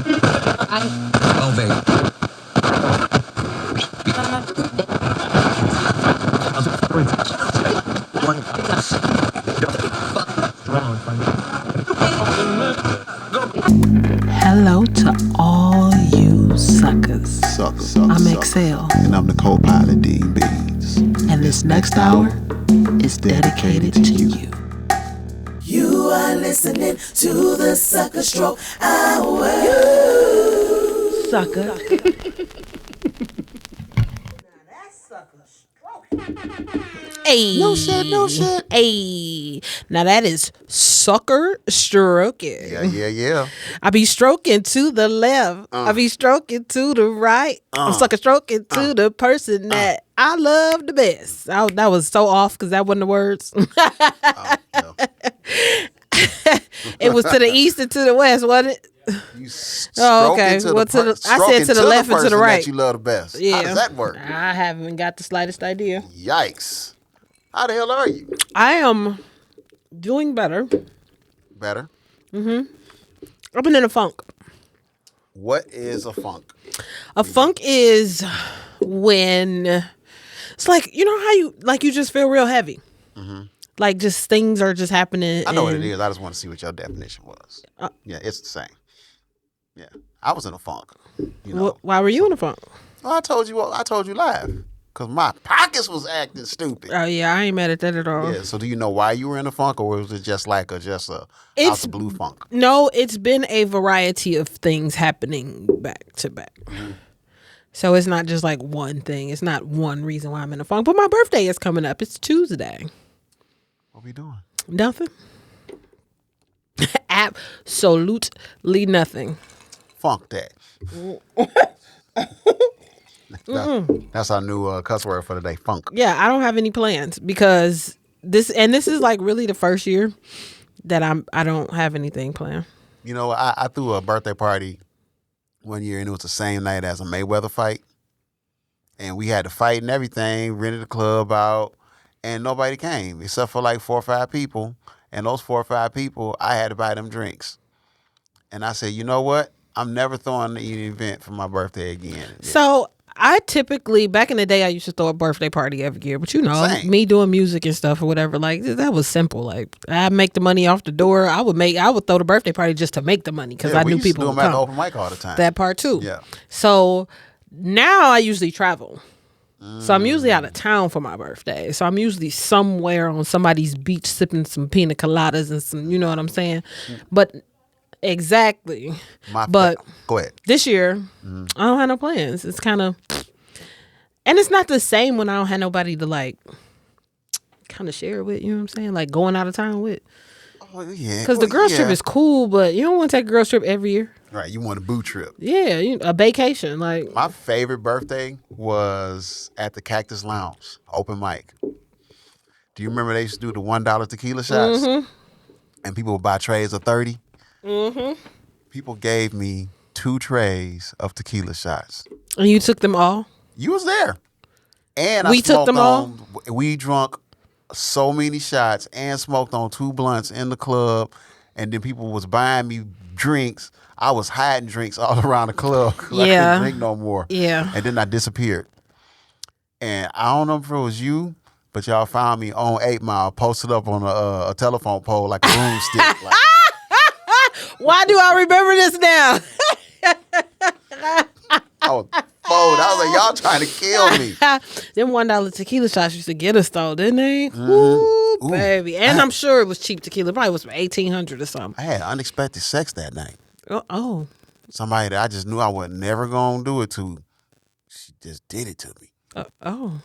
Oh, baby. Hello to all you suckers. I'm Excel. And I'm the co-pilot, Dean Beans. And this next hour is dedicated to you. You are listening to the Sucker Stroke Hour. Sucker. Now that's Sucker Stroke. Hey. No shit. Hey. Now that is sucker stroking. Yeah. I be stroking to the left. I be stroking to the right. I'm sucker stroking to the person that I love the best. That was so off because that wasn't the words. It was to the east and to the west, wasn't it? You okay. Well, I said to the left and to the right. That you love the best. Yeah. How does that work? I haven't got the slightest idea. Yikes. How the hell are you? I am doing better. Better? I've been in a funk. What is a funk? A funk is when it's like, you know how you just feel real heavy. Like just things are just happening. I know what it is. I just want to see what your definition was. Yeah, it's the same. Yeah, I was in a funk. You know. Why were you in a funk? Well, I told you live. Because my pockets was acting stupid. Oh yeah, I ain't mad at that at all. Yeah, so do you know why you were in a funk, or was it just like a out the blue funk? No, it's been a variety of things happening back to back. So it's not just like one thing. It's not one reason why I'm in a funk. But my birthday is coming up. It's Tuesday. What we doing? Nothing. Absolutely nothing. Funk that. That's our new cuss word for the day, funk. Yeah, I don't have any plans because this is like really the first year that I don't have anything planned. You know, I threw a birthday party one year, and it was the same night as a Mayweather fight. And we had to fight and everything, rented the club out, and nobody came except for like 4 or 5 people. And those 4 or 5 people, I had to buy them drinks. And I said, you know what? I'm never throwing an event for my birthday again. So I typically, back in the day, I used to throw a birthday party every year. But you know, Same. me doing music and stuff or whatever, like that was simple. Like I make the money off the door. I would throw the birthday party just to make the money because I knew people would do them at come. the open mic all the time. That part too. Yeah. So now I usually travel. So I'm usually out of town for my birthday. So I'm usually somewhere on somebody's beach sipping some pina coladas and some, you know what I'm saying? But exactly. Go ahead. This year, I don't have no plans. It's kind of, and it's not the same when I don't have nobody to like kind of share with, you know what I'm saying? Like going out of town with. Oh, yeah. Because the girls trip is cool, but you don't want to take a girls trip every year. Right, you want a boo trip. Yeah, a vacation. Like My favorite birthday was at the Cactus Lounge, open mic. Do you remember they used to do the $1 tequila shots? And people would buy trays of 30? People gave me 2 trays of tequila shots. And you took them all? You was there. And We took them all? We drunk so many shots and smoked on 2 blunts in the club. And then people was buying me drinks. I was hiding drinks all around the club because I couldn't drink no more. Yeah. And then I disappeared. And I don't know if it was you, but y'all found me on 8 Mile, posted up on a telephone pole like a broomstick. Like, why do I remember this now? I was bold. I was like, y'all trying to kill me. Them $1 tequila shots used to get us though, didn't they? Ooh, baby. And I'm sure it was cheap tequila. Probably was $1,800 or something. I had unexpected sex that night. Oh. Somebody that I just knew I was never going to do it to. She just did it to me. Oh,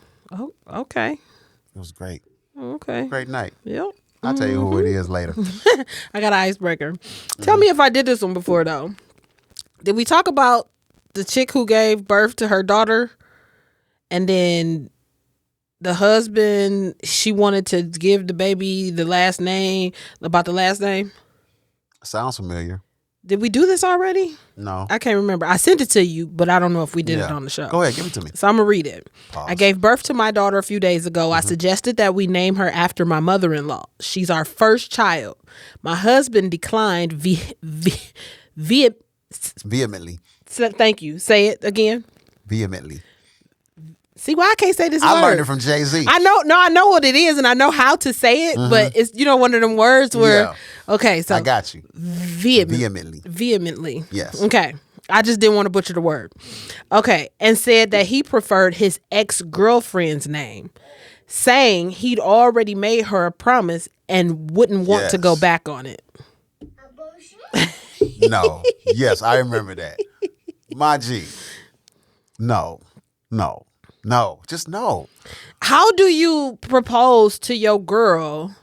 okay. It was great. Okay. Great night. Yep. I'll tell you who it is later. I got an icebreaker. Tell me if I did this one before, though. Did we talk about the chick who gave birth to her daughter and then the husband, she wanted to give the baby the last name, about the last name? Sounds familiar. Did we do this already? No. I can't remember. I sent it to you, but I don't know if we did it on the show. Go ahead, give it to me. So I'm going to read it. Pause. I gave birth to my daughter a few days ago. I suggested that we name her after my mother-in-law. She's our first child. My husband declined Vehemently. Thank you. Say it again. Vehemently. See why I can't say this I word? learned it from Jay-Z. I know what it is, and I know how to say it, but it's one of them words where. Yeah. Okay, so I got you. Vehemently. Vehemently. Yes. Okay. I just didn't want to butcher the word. Okay, and said that he preferred his ex-girlfriend's name, saying he'd already made her a promise and wouldn't want to go back on it. No. Yes, I remember that. My G. No. Just no. How do you propose to your girl?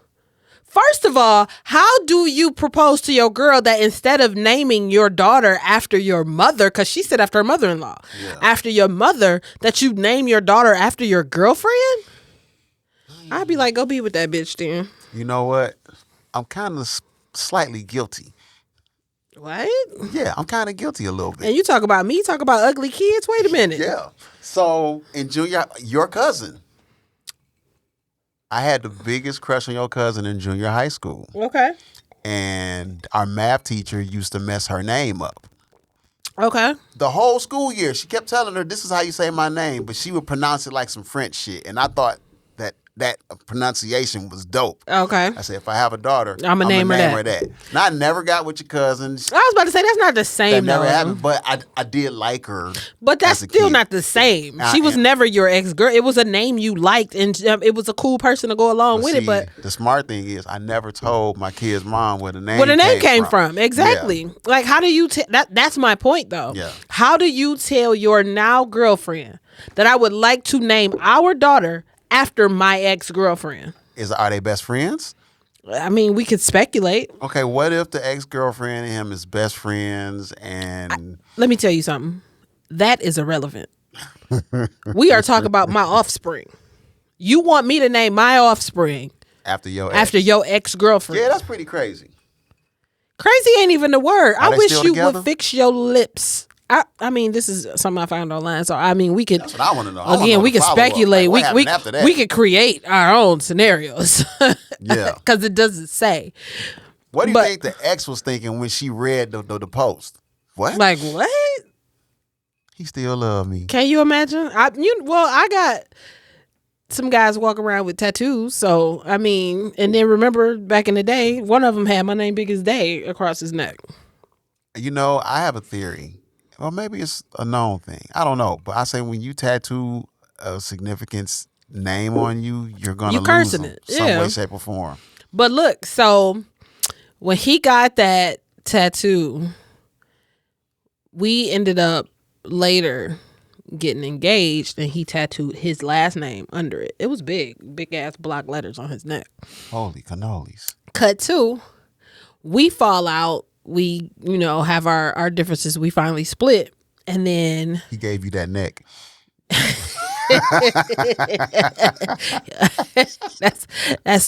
First of all, how do you propose to your girl that instead of naming your daughter after your mother, because she said after her mother-in-law, after your mother, that you name your daughter after your girlfriend? I'd be like, go be with that bitch then. You know what? I'm kind of slightly guilty. What? Yeah, I'm kind of guilty a little bit. And you talk about me, talk about ugly kids? Wait a minute. Yeah. So in junior, your cousin, I had the biggest crush on your cousin in junior high school. Okay. And our math teacher used to mess her name up. Okay. The whole school year, she kept telling her, this is how you say my name, but she would pronounce it like some French shit. And I thought that pronunciation was dope. Okay. I said, if I have a daughter, I'ma name her that. And I never got with your cousins. I was about to say, that's not the same, That never though. happened, but I did like her. But that's as a still kid. not the same. She was never your ex-girl. It was a name you liked, and it was a cool person to go along with it. But the smart thing is, I never told my kid's mom where the name came from. Exactly. Yeah. Like, how do you that's my point, though. Yeah. How do you tell your now girlfriend that I would like to name our daughter after my ex-girlfriend? Are they best friends? I mean, we could speculate. Okay, what if the ex-girlfriend and him is best friends and... Let me tell you something. That is irrelevant. We are talking about my offspring. You want me to name my offspring after your ex-girlfriend. Yeah, that's pretty crazy. Crazy ain't even the word. I wish you together? would fix your lips. I mean, this is something I found online. So, I mean, we could... That's what I want to know. Again, we could speculate. Like, we could create our own scenarios. Yeah. Because it doesn't say. What do you think the ex was thinking when she read the post? What? Like, what? He still love me. Can you imagine? I got some guys walk around with tattoos. So, I mean, and then remember back in the day, one of them had my name big as day across his neck. You know, I have a theory. Well, maybe it's a known thing. I don't know. But I say when you tattoo a significant name on you, you're going to lose cursing them it. some Yeah. way, shape, or form. But look, so when he got that tattoo, we ended up later getting engaged, and he tattooed his last name under it. It was big ass block letters on his neck. Holy cannolis. Cut two, we fall out. We, have our differences. We finally split. And then He gave you that neck.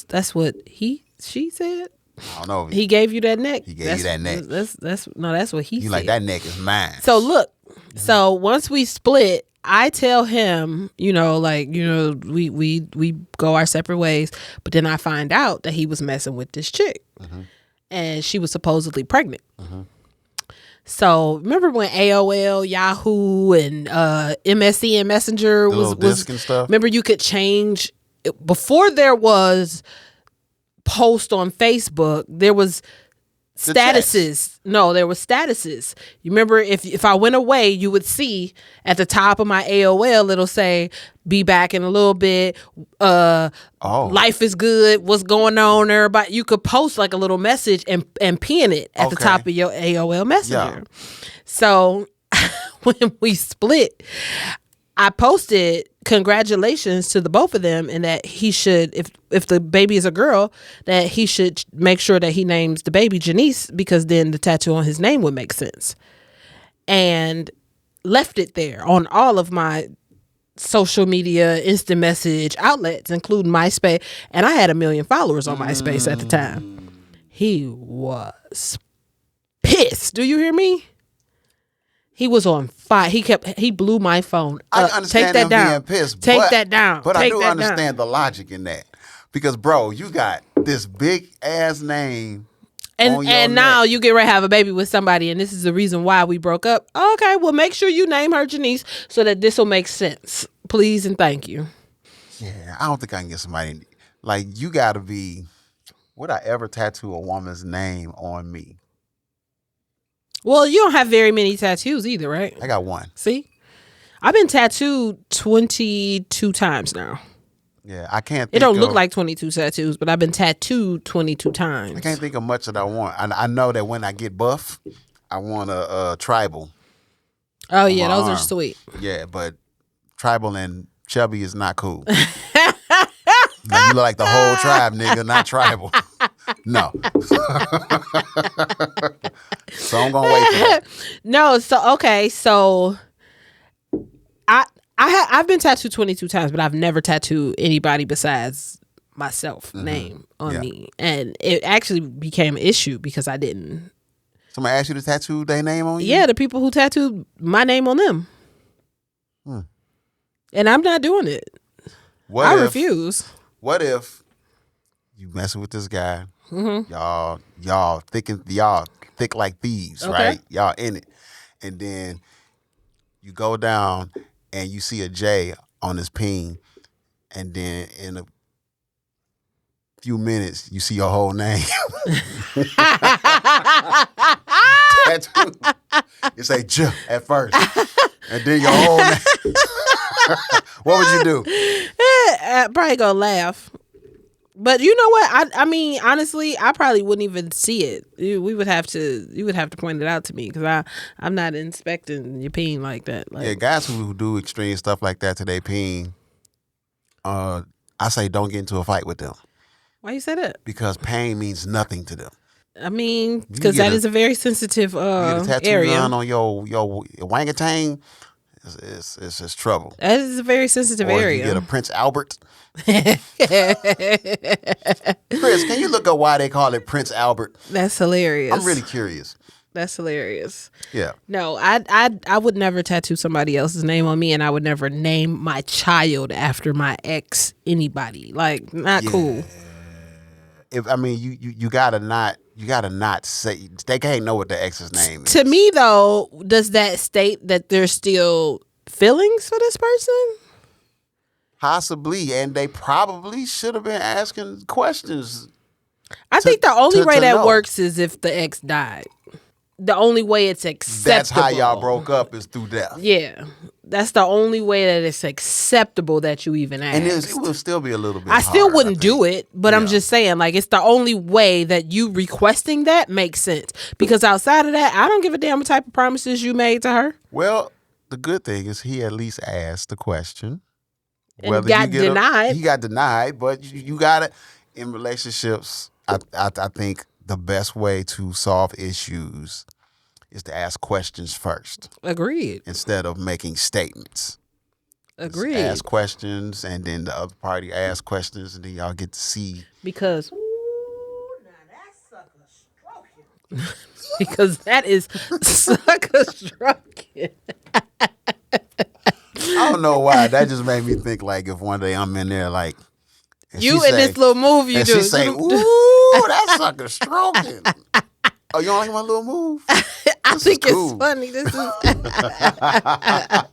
that's what she said. I don't know. He gave you that neck. He gave you that neck. That's what he You said. like, that neck is mine. So look, so once we split, I tell him, we go our separate ways. But then I find out that he was messing with this chick, and she was supposedly pregnant. So remember when AOL, Yahoo, and MSN Messenger was disc and stuff? Remember you could change before there was post on Facebook. There was statuses. No, there was statuses. You remember if I went away, you would see at the top of my AOL, it'll say, be back in a little bit. Life is good. What's going on, everybody? You could post like a little message and pin it at the top of your AOL Messenger. Yeah. So when we split, I posted congratulations to the both of them, and that he should, if the baby is a girl, that he should make sure that he names the baby Janice, because then the tattoo on his name would make sense. And left it there on all of my social media instant message outlets, including MySpace. And I had 1 million followers on MySpace at the time. He was pissed. Do you hear me? He was on fire. He blew my phone up. I understand Take that him down. being pissed. Take that down. But Take I do that understand down. the logic in that. Because, bro, you got this big ass name And now you get ready to have a baby with somebody, and this is the reason why we broke up. Okay, well, make sure you name her Janice so that this will make sense. Please and thank you. Yeah, I don't think I can get somebody like you. Got to be. Would I ever tattoo a woman's name on me? Well, you don't have very many tattoos either, right? I got one. See, I've been tattooed 22 times now. Yeah, I can't. It don't look like 22 tattoos, but I've been tattooed 22 times. I can't think of much that I want. I know that when I get buff, I want a tribal. Oh yeah, those arm. are sweet. Yeah, but tribal and chubby is not cool. Now, you look like the whole tribe, nigga, not tribal. No. So I'm gonna wait for that. No, so okay, so I've been tattooed 22 times, but I've never tattooed anybody besides myself name on me, and it actually became an issue because I didn't. Somebody asked you to tattoo their name on you? Yeah, the people who tattooed my name on them, and I'm not doing it. I refuse. What if you messing with this guy? Y'all thick like thieves, Okay. right? Y'all in it, and then you go down and you see a J on his peen, and then in a few minutes you see your whole name. Tattoo. You say J at first, and then your whole name. What would you do? I'd probably gonna laugh. But you know what? I mean, honestly, I probably wouldn't even see it. You would have to point it out to me because I'm not inspecting your peen like that. Like, Yeah, guys who do extreme stuff like that to their peen, I say don't get into a fight with them why you say that? because pain means nothing to them. I mean, because that is a very sensitive You get a tattoo area. gun on your wangatang, it's trouble. That is a very sensitive Or area. you get a Prince Albert. Chris, can you look up why they call it Prince Albert? That's hilarious. I'm really curious. That's hilarious. Yeah. No, I would never tattoo somebody else's name on me, and I would never name my child after my ex anybody. Like, not cool. If I mean you gotta not say they can't know what the ex's name is. To me, though, does that state that there's still feelings for this person? Possibly, and they probably should have been asking questions. I think the only way that know. works is if the ex died. The only way it's acceptable. That's how y'all broke up is through death. Yeah. That's the only way that it's acceptable that you even ask. And it will still be a little bit I still hard, wouldn't do it, but I'm Yeah. just saying, like, it's the only way that you requesting that makes sense. Because outside of that, I don't give a damn what type of promises you made to her. Well, the good thing is he at least asked the question. And got denied. He got denied, but you got to, in relationships, I think the best way to solve issues is to ask questions first Agreed. instead of making statements. Agreed. Just ask questions, and then the other party asks questions, and then y'all get to see. Because because that is sucker stroking. I don't know why. That just made me think like if one day I'm in there like and You she in say, this little move you and do. she say, "Ooh, that sucker stroking." Oh, you don't like my little move? I This think is it's cool. funny. This is I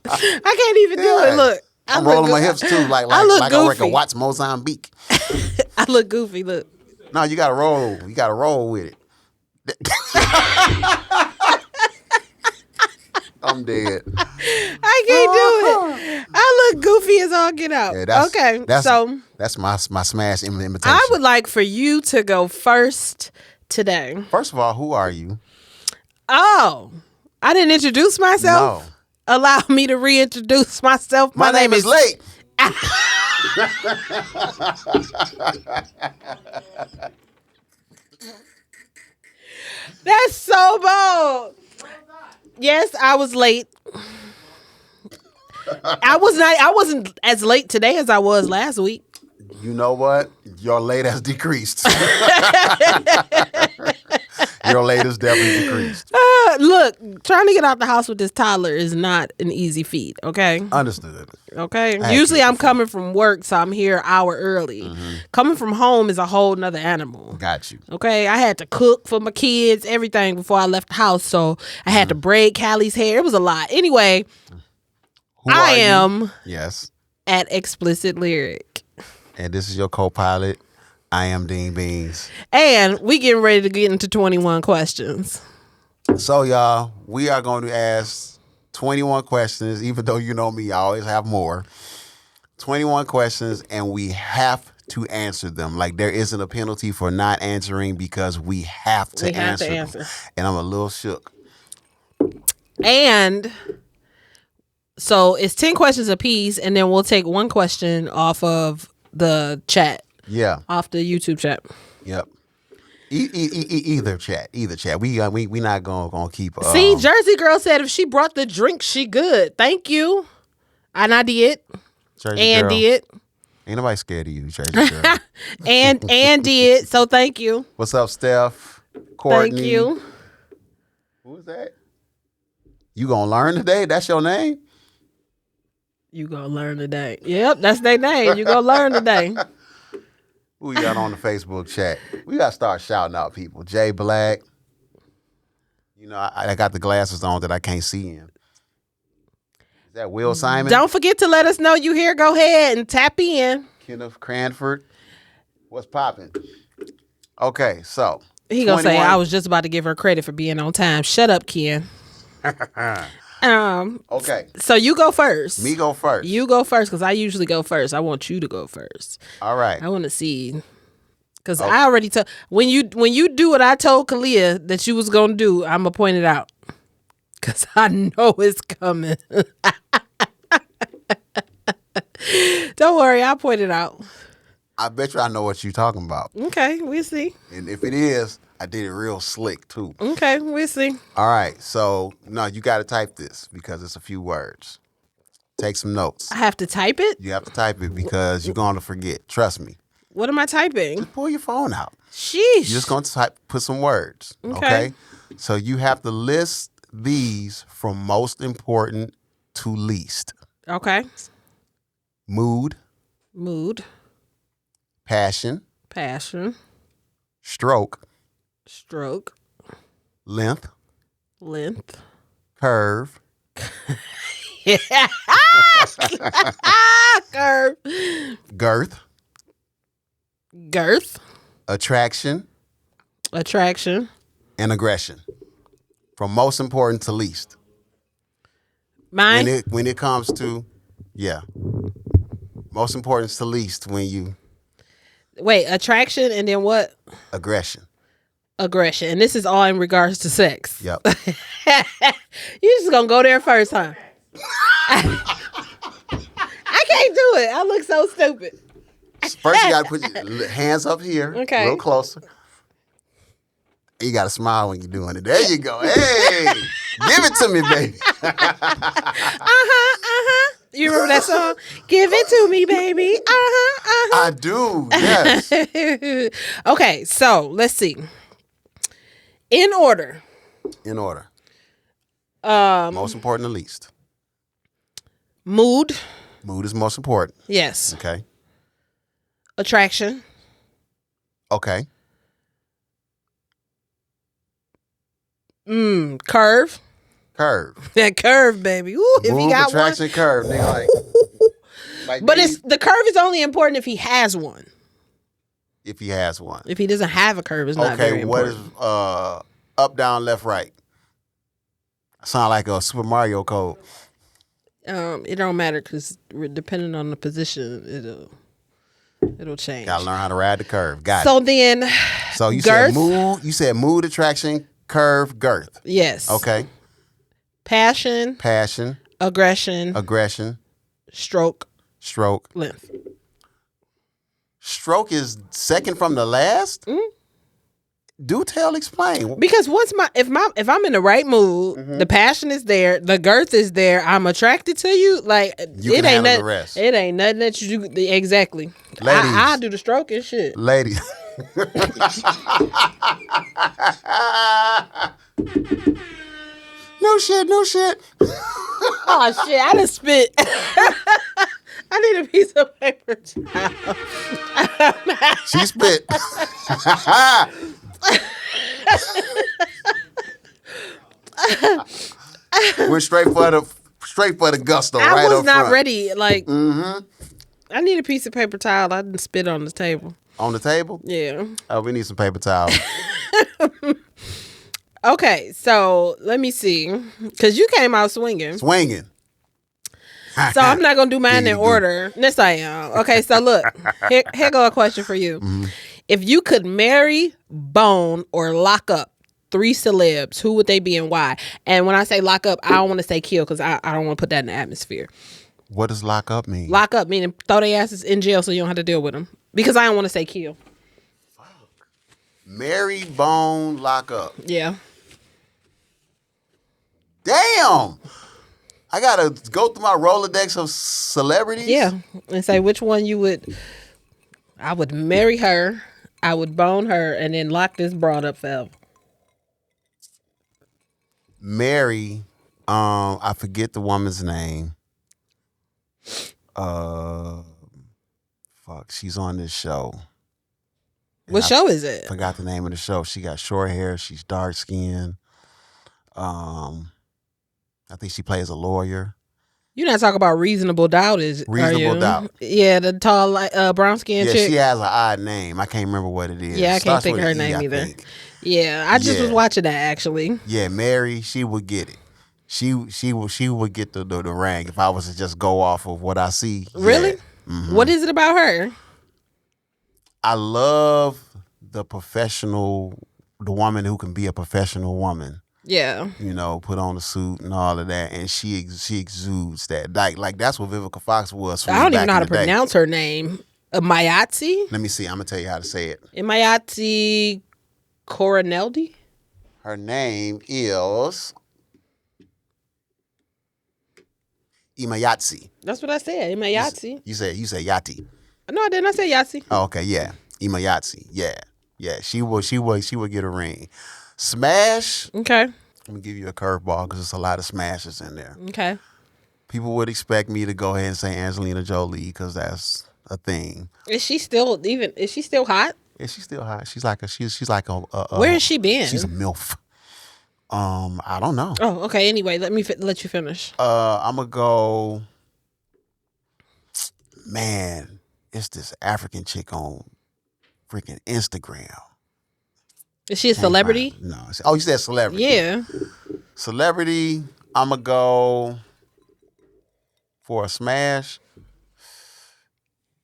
can't even do it. Look. I I'm look rolling my goo- hips too, like I look I record goofy. Watts Mozambique. I look goofy. Look. No, you gotta roll. You gotta roll with it. I'm dead. I can't do it. I look goofy as all get out. Yeah, so that's my smash invitation. I would like for you to go first today. First of all, who are you? Oh, I didn't introduce myself? No. Allow me to reintroduce myself. My name is Late. That's so bold. Yes, I was late. I wasn't as late today as I was last week. You know what? Your late has decreased. Your latest definitely decreased. Look, trying to get out the house with this toddler is not an easy feat, okay? Understood. Okay. Usually I'm coming from work, so I'm here an hour early. Coming from home is a whole nother animal. Got you. Okay. I had to cook for my kids, everything before I left the house. So I had to braid Callie's hair. It was a lot. Anyway, Who I are you? am Yes. at Explicit Lyric. And this is your co-pilot. I am Dean Beans. And we getting ready to get into 21 questions. So, y'all, we are going to ask 21 questions. Even though you know me, I always have more. 21 questions, and we have to answer them. Like, there isn't a penalty for not answering because we have to answer them. And I'm a little shook. And so it's 10 questions apiece, and then we'll take one question off of the chat. Yeah. Off the YouTube chat. Yep. Either chat. We not gonna keep. See, Jersey Girl said if she brought the drink, she good. Thank you. And I did. Jersey and Girl. did. Ain't nobody scared of you, Jersey Girl. and did. So thank you. What's up, Steph? Courtney. Thank you. Who is that? You gonna learn today? That's your name? You gonna learn today. Yep, that's their name. You gonna learn today. Who you got on the Facebook chat? We got to start shouting out people. Jay Black. You know, I got the glasses on that I can't see in. Is that Will Simon? Don't forget to let us know you here. Go ahead and tap in. Kenneth Cranford. What's popping? Okay, so. He gonna say, I was just about to give her credit for being on time. Shut up, Ken. Okay. So you go first. Me go first. You go first because I usually go first. I want you to go first. All right. I want to see because I already told when you do what I told Kalia that you was gonna do. I'm gonna point it out because I know it's coming. Don't worry, I'll point it out. I bet you I know what you're talking about. Okay, we'll see. And if it is, I did it real slick too. Okay, we'll see. All right. So, no, you got to type this because it's a few words. Take some notes. I have to type it? You have to type it because you're going to forget. Trust me. What am I typing? Just pull your phone out. Sheesh. You're just going to put some words. Okay. So you have to list these from most important to least. Okay. Mood. Passion. Stroke. Length. Curve. Curve. Girth. Attraction. And aggression. From most important to least. Mine? When it comes to, most important to least when you. Wait, attraction and then what? Aggression. And this is all in regards to sex. Yep. You just gonna go there first, huh? I can't do it. I look so stupid. First, you gotta put your hands up here, a little closer. You gotta smile when you're doing it. There you go. Hey, give it to me, baby. You remember that song? Give it to me, baby. I do. Yes. Okay, so let's see. In order. Most important to least. Mood. Mood is most important. Yes. Okay. Attraction. Okay. Curve. That curve, baby. Ooh, if he got attraction, one. curve. Nigga, but the curve is only important if he has one. If he has one. If he doesn't have a curve, it's not very important. What is up, down, left, right? Sound like a Super Mario code. It don't matter because depending on the position, it'll change. Gotta learn how to ride the curve. Got it. So then, so you girth? said mood. You said mood, attraction, curve, girth. Yes. Okay. Passion. Aggression. Stroke. Length. Stroke is second from the last. Do tell, explain. Because if I'm in the right mood, the passion is there, the girth is there, I'm attracted to you. Like it ain't nothing. The rest. It ain't nothing that you do exactly. Ladies, I do the stroke and shit. Ladies, No shit, no shit. Oh shit! I done spit. I need a piece of paper towel. She spit. Went straight for the gusto. I right was up not front. ready. Like, I need a piece of paper towel. I didn't spit on the table. On the table? Yeah. Oh, we need some paper towel. Okay, so let me see. Because you came out swinging. Swinging. So I'm not going to do mine in There you go. order. Yes, I am. Okay, so look. Here go a question for you. Mm-hmm. If you could marry, bone, or lock up 3 celebs, who would they be and why? And when I say lock up, I don't want to say kill because I don't want to put that in the atmosphere. What does lock up mean? Lock up meaning throw their asses in jail so you don't have to deal with them. Because I don't want to say kill. Marry, bone, lock up. Yeah. Damn. I got to go through my Rolodex of celebrities? Yeah. And say which one you would. I would marry her. I would bone her and then lock this broad up forever. Mary, I forget the woman's name. She's on this show. What show is it? Forgot the name of the show. She got short hair. She's dark skinned. I think she plays a lawyer. You're not talking about Reasonable Doubt, are Reasonable you? Doubt. Yeah, the tall, brown skinned Yeah, chick. she has an odd name. I can't remember what it is. Yeah, I can't Starts think of with her an name I either. think. Yeah, I just Yeah. was watching that actually. Yeah, Mary, she would get it. She would get the ring if I was to just go off of what I see. Really? Yeah. Mhm. What is it about her? I love the woman who can be a professional woman. Yeah. You know, put on a suit and all of that, and she exudes that. Like that's what Vivica Fox was. For I me don't back even know how in to the day. pronounce her name. Mayatsi? Let me see. I'm gonna tell you how to say it. Mayatsi Coroneldi? Her name is Imayatsi. That's what I said. Mayatsi. You say Yati. No, I didn't. I said Yatsi. Oh, okay, yeah. Imayatsi. Yeah. She would get a ring. Smash. Okay. I'm gonna give you a curveball because there's a lot of smashes in there. Okay. People would expect me to go ahead and say Angelina Jolie because that's a thing. Is she still hot? Yeah, she's still hot. She's like a Where has she been? She's a MILF. I don't know. Oh, okay. Anyway, let you finish. I'm gonna go. Man, it's this African chick on freaking Instagram. Is she a celebrity? No. Oh, you said celebrity. Yeah. Celebrity. I'm gonna go for a smash.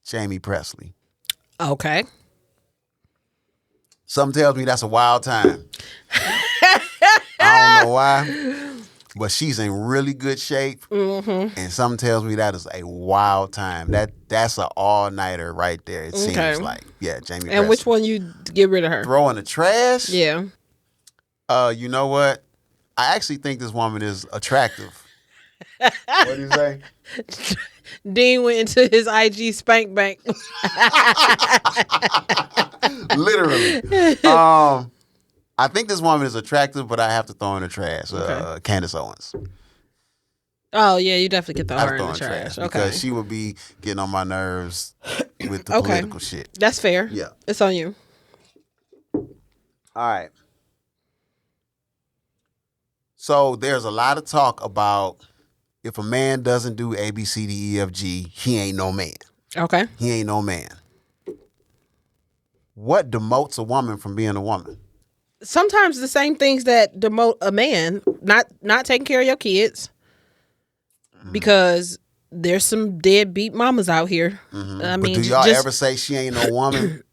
Jamie Presley. Okay. Something tells me that's a wild time. I don't know why, but she's in really good shape, and something tells me that is a wild time. That's an all-nighter right there. It seems like, yeah, Jamie. And Presley. which one you get rid of her? Throw in the trash? Yeah. You know what? I actually think this woman is attractive. What do you say? Dean went into his IG spank bank. Literally. I think this woman is attractive, but I have to throw in the trash. Okay. Candace Owens. Oh yeah, you definitely get I throw have her to in throw the in trash. trash Okay, because she would be getting on my nerves with the Okay. political shit. that's fair. Yeah. It's on you. All right. So there's a lot of talk about if a man doesn't do A, B, C, D, E, F, G, he ain't no man. Okay. He ain't no man. What demotes a woman from being a woman? Sometimes the same things that demote a man, not taking care of your kids, because there's some deadbeat mamas out here. I mean, But do y'all just- ever say she ain't no woman?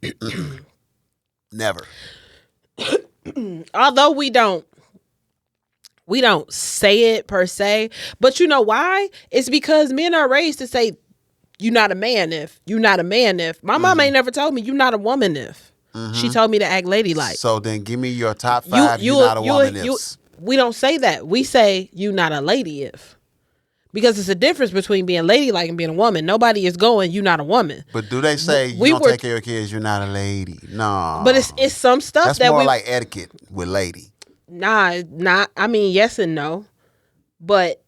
Never. although we don't say it per se, but you know why? It's because men are raised to say you're not a man if my mom ain't never told me you're not a woman if she told me to act ladylike. So then give me your top five. You're not a woman ifs. We don't say that. We say you not a lady if, Because it's a difference between being ladylike and being a woman. Nobody is going, you not a woman. But do they say you don't take care of your kids, you're not a lady? No. But it's some stuff that's that more like etiquette with lady. Nah, not. I mean, yes and no. But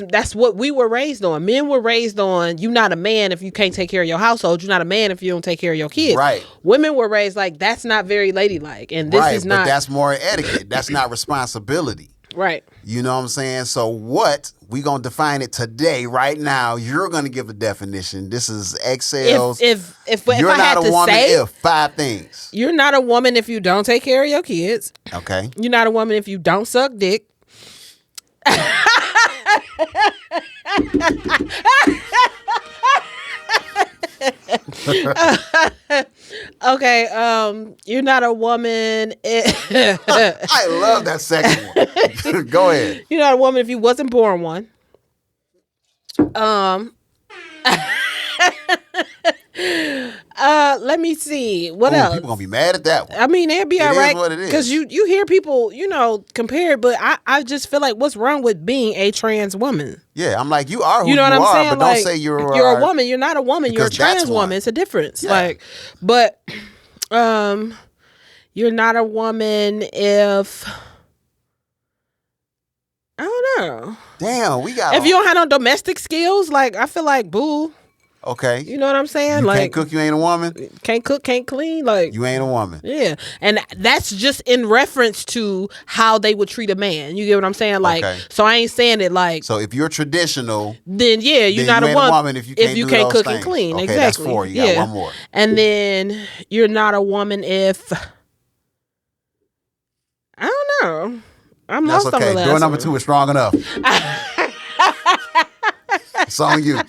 that's what we were raised on. Men were raised on, you're not a man if you can't take care of your household. You're not a man if you don't take care of your kids. Right. Women were raised like, that's not very ladylike. And this is not. But that's more etiquette. That's not responsibility. Right. You know what I'm saying? So what? We going to define it today, right now. You're going to give the definition. This is Excel's. If you're I not had a to woman say, if 5 things. You're not a woman if you don't take care of your kids. Okay. You're not a woman if you don't suck dick. Okay, you're not a woman. I love that second one. Go ahead. You're not a woman if you wasn't born one. Let me see. What else? People gonna be mad at that one. I mean, they'd be all right. What it is. Because you hear people, compare it, but I just feel like what's wrong with being a trans woman? Yeah, I'm like, you are who you know what I'm saying? but like, don't say you're a woman. You're not a woman. You're a trans woman. It's a difference. Yeah. But you're not a woman if I don't know. Damn, we got. If you don't have no domestic skills, like I feel like boo. Okay. You know what I'm saying? You like, can't cook, you ain't a woman. Can't cook, can't clean. Like, you ain't a woman. Yeah, and that's just in reference to how they would treat a man. You get what I'm saying? Like, so I ain't saying it like. So if you're traditional, then yeah, you're not a woman if you can't cook things. and clean. Okay, exactly. That's 4. You got one more. And then you're not a woman if I don't know. I'm that's lost on the last Door number one. 2 is strong enough. It's on you.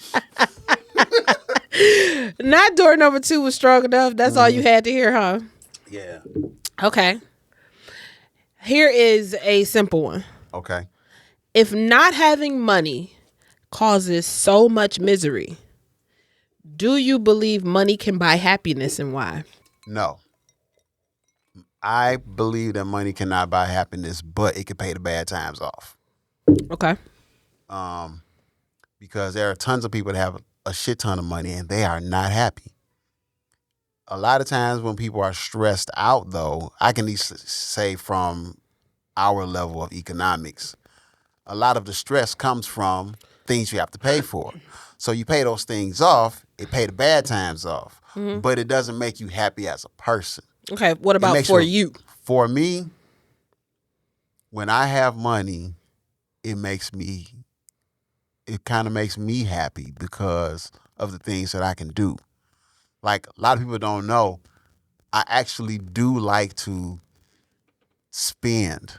Not door number 2 was strong enough. That's all you had to hear, huh? Yeah. Okay. Here is a simple one. Okay. If not having money causes so much misery, do you believe money can buy happiness, and why? No. I believe that money cannot buy happiness, but it can pay the bad times off. Okay. Because there are tons of people that have a shit ton of money and they are not happy. A lot of times when people are stressed out, though, I can say from our level of economics, a lot of the stress comes from things you have to pay for. So you pay those things off, it pay the bad times off, but it doesn't make you happy as a person. Okay, what about for you? For me, when I have money, it kind of makes me happy because of the things that I can do. Like, a lot of people don't know, I actually do like to spend,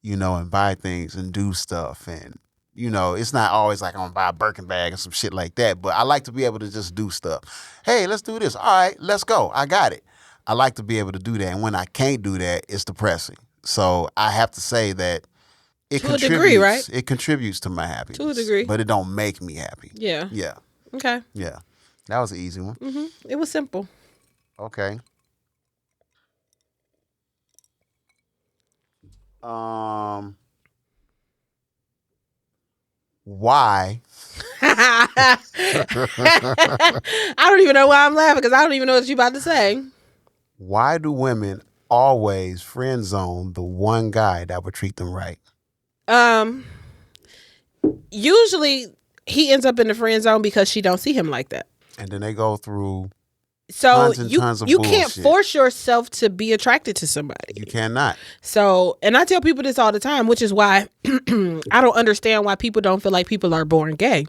and buy things and do stuff. And, it's not always like I'm going to buy a Birkin bag or some shit like that, but I like to be able to just do stuff. Hey, let's do this. All right, let's go. I got it. I like to be able to do that. And when I can't do that, it's depressing. So I have to say that it contributes, a degree, right? It contributes to my happiness. To a degree. But it don't make me happy. Yeah. Yeah. Okay. Yeah. That was an easy one. Mm-hmm. It was simple. Okay. Why? I don't even know why I'm laughing because I don't even know what you're about to say. Why do women always friend zone the one guy that would treat them right? Usually he ends up in the friend zone because she don't see him like that. And then they go through tons and you tons of you bullshit. can't force yourself to be attracted to somebody. You cannot. So, and I tell people this all the time, which is why I don't understand why people don't feel like people are born gay.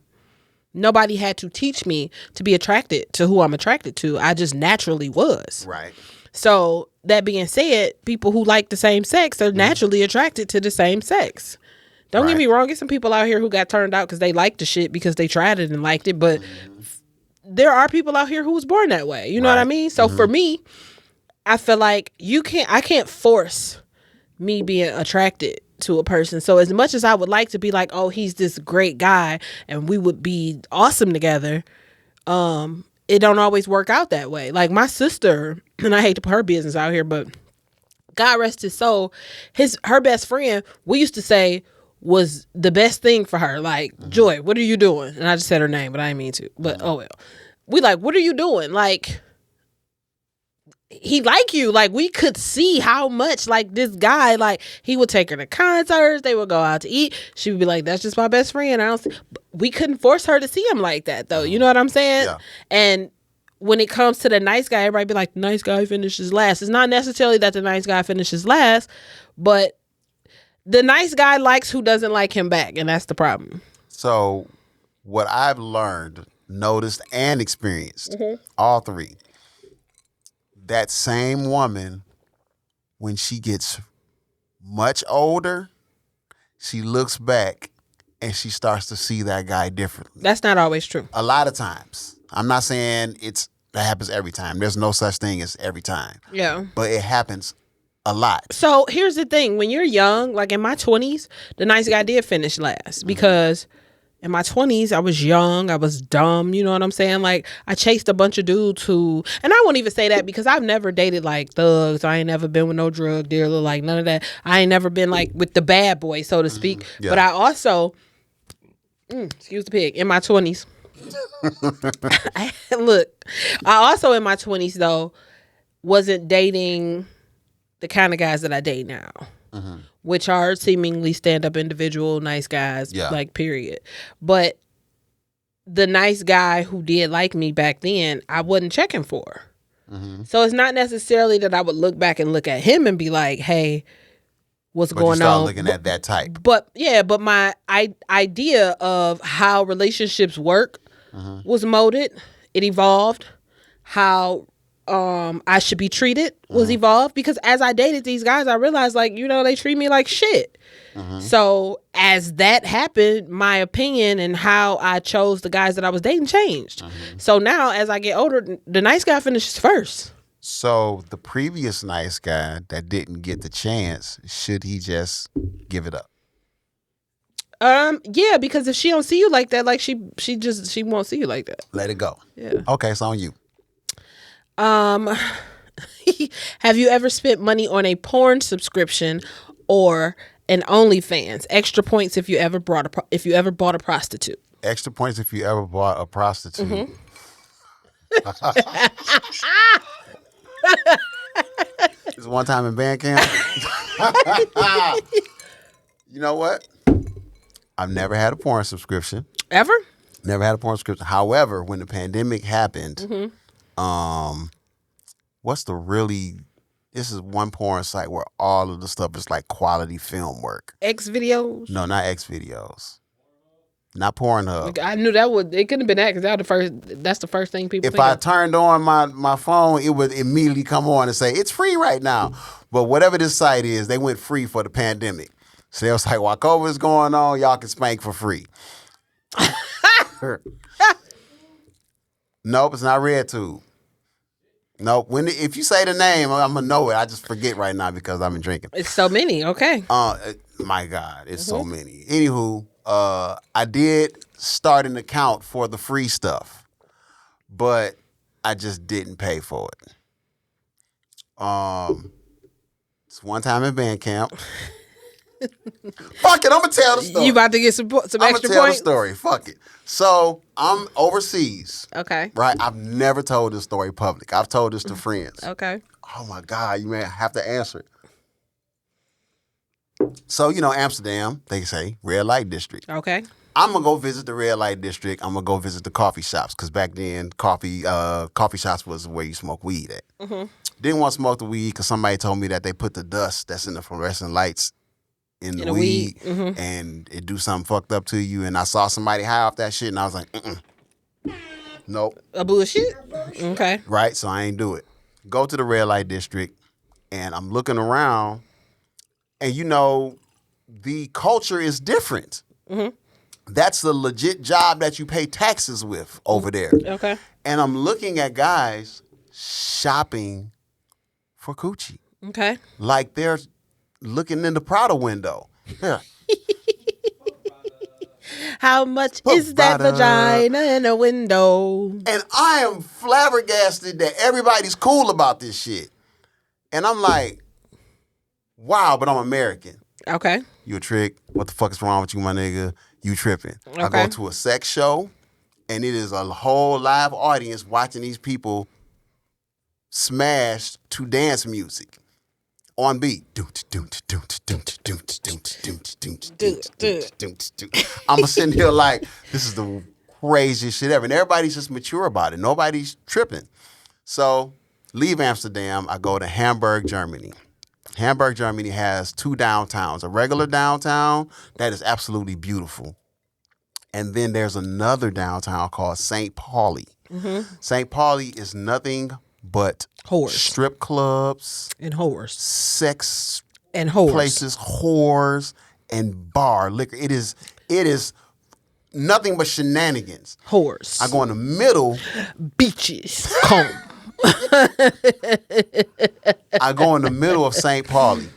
Nobody had to teach me to be attracted to who I'm attracted to. I just naturally was. Right. So that being said, people who like the same sex are naturally attracted to the same sex. Don't get me wrong. There's some people out here who got turned out because they liked the shit because they tried it and liked it. But there are people out here who was born that way. You know what I mean? So for me, I feel like I can't force me being attracted to a person. So as much as I would like to be like, oh, he's this great guy and we would be awesome together, it don't always work out that way. Like my sister, and I hate to put her business out here, but God rest his soul, her best friend, we used to say, was the best thing for her. Like, Joy, what are you doing? And I just said her name, but I didn't mean to. But oh well. We like, what are you doing? Like, he like you. Like, we could see how much, like, this guy, like, he would take her to concerts. They would go out to eat. She would be like, that's just my best friend. I don't see. We couldn't force her to see him like that, though. You know what I'm saying? Yeah. And when it comes to the nice guy, everybody be like, the nice guy finishes last. It's not necessarily that the nice guy finishes last, but the nice guy likes who doesn't like him back, and that's the problem. So what I've learned, noticed, and experienced, all three, that same woman, when she gets much older, she looks back and she starts to see that guy differently. That's not always true. A lot of times. I'm not saying that happens every time. There's no such thing as every time. Yeah. But it happens a lot. So here's the thing. When you're young, like in my 20s, the nice guy did finish last because in my 20s, I was young. I was dumb. You know what I'm saying? Like, I chased a bunch of dudes who, and I won't even say that because I've never dated like thugs. I ain't never been with no drug dealer, like none of that. I ain't never been like with the bad boy, so to speak. Yeah. But I also, excuse the pig, in my 20s. Look, I also in my 20s though wasn't dating the kind of guys that I date now, which are seemingly stand-up individual, nice guys, like period. But the nice guy who did like me back then, I wasn't checking for. So it's not necessarily that I would look back and look at him and be like, hey, what's going you start on? looking at that type. But yeah, but my idea of how relationships work was molded. It evolved. How I should be treated was evolved, because as I dated these guys, I realized, like, you know, they treat me like shit. So as that happened, my opinion and how I chose the guys that I was dating changed. So now as I get older, the nice guy finishes first. So the previous nice guy that didn't get the chance, should he just give it up? Yeah, because if she don't see you like that, like she won't see you like that. Let it go. Yeah. Okay, it's on you. Have you ever spent money on a porn subscription or an OnlyFans? Extra points if you ever bought a prostitute. Extra points if you ever bought a prostitute. It's one time in band camp. You know what? I've never had a porn subscription. Ever? Never had a porn subscription. However, when the pandemic happened, this is one porn site where all of the stuff is like quality film work. X videos? No, not X videos. Not Pornhub. I knew it couldn't have been that, because that's the first thing people If think I of. turned on my phone, it would immediately come on and say, it's free right now. But whatever this site is, they went free for the pandemic. So they was like, while COVID is going on, y'all can spank for free. Nope, it's not RedTube. Nope. If you say the name, I'm going to know it. I just forget right now because I've been drinking. It's so many, okay. My God, it's so many. Anywho, I did start an account for the free stuff, but I just didn't pay for it. It's one time in band camp. Fuck it, I'm gonna tell the story. You about to get some extra I'm points? gonna tell the story. Fuck it. So I'm overseas. Okay. Right? I've never told this story public. I've told this to friends. Okay. Oh my God, you may have to answer it. So, you know, Amsterdam, they say, red light district. Okay. I'm going to go visit the red light district. I'm going to go visit the coffee shops, because back then, coffee shops was where you smoke weed at. Didn't want to smoke the weed because somebody told me that they put the dust that's in the fluorescent lights in the weed, and it do something fucked up to you. And I saw somebody high off that shit, and I was like, nope. A bullshit? Okay. Right? So I ain't do it. Go to the red light district, and I'm looking around, and you know, the culture is different. That's the legit job that you pay taxes with over there. Okay. And I'm looking at guys shopping for coochie. Okay. Like they're looking in the Prada window. Yeah. How much is that vagina in a window? And I am flabbergasted that everybody's cool about this shit. And I'm like, wow, but I'm American. Okay. You a trick. What the fuck is wrong with you, my nigga? You tripping. I Okay. go to a sex show, and it is a whole live audience watching these people smash to dance music on beat. I'm sitting here like, this is the craziest shit ever. And everybody's just mature about it. Nobody's tripping. So, leave Amsterdam. I go to Hamburg, Germany. Hamburg, Germany has 2 downtowns. A regular downtown that is absolutely beautiful. And then there's another downtown called St. Pauli. St. Pauli is nothing but Whores. strip clubs, And whores. sex And whores. places, whores, and bar liquor. It is nothing but shenanigans. Whores. I go in the middle. Beaches. Comb. I go in the middle of St. Pauli,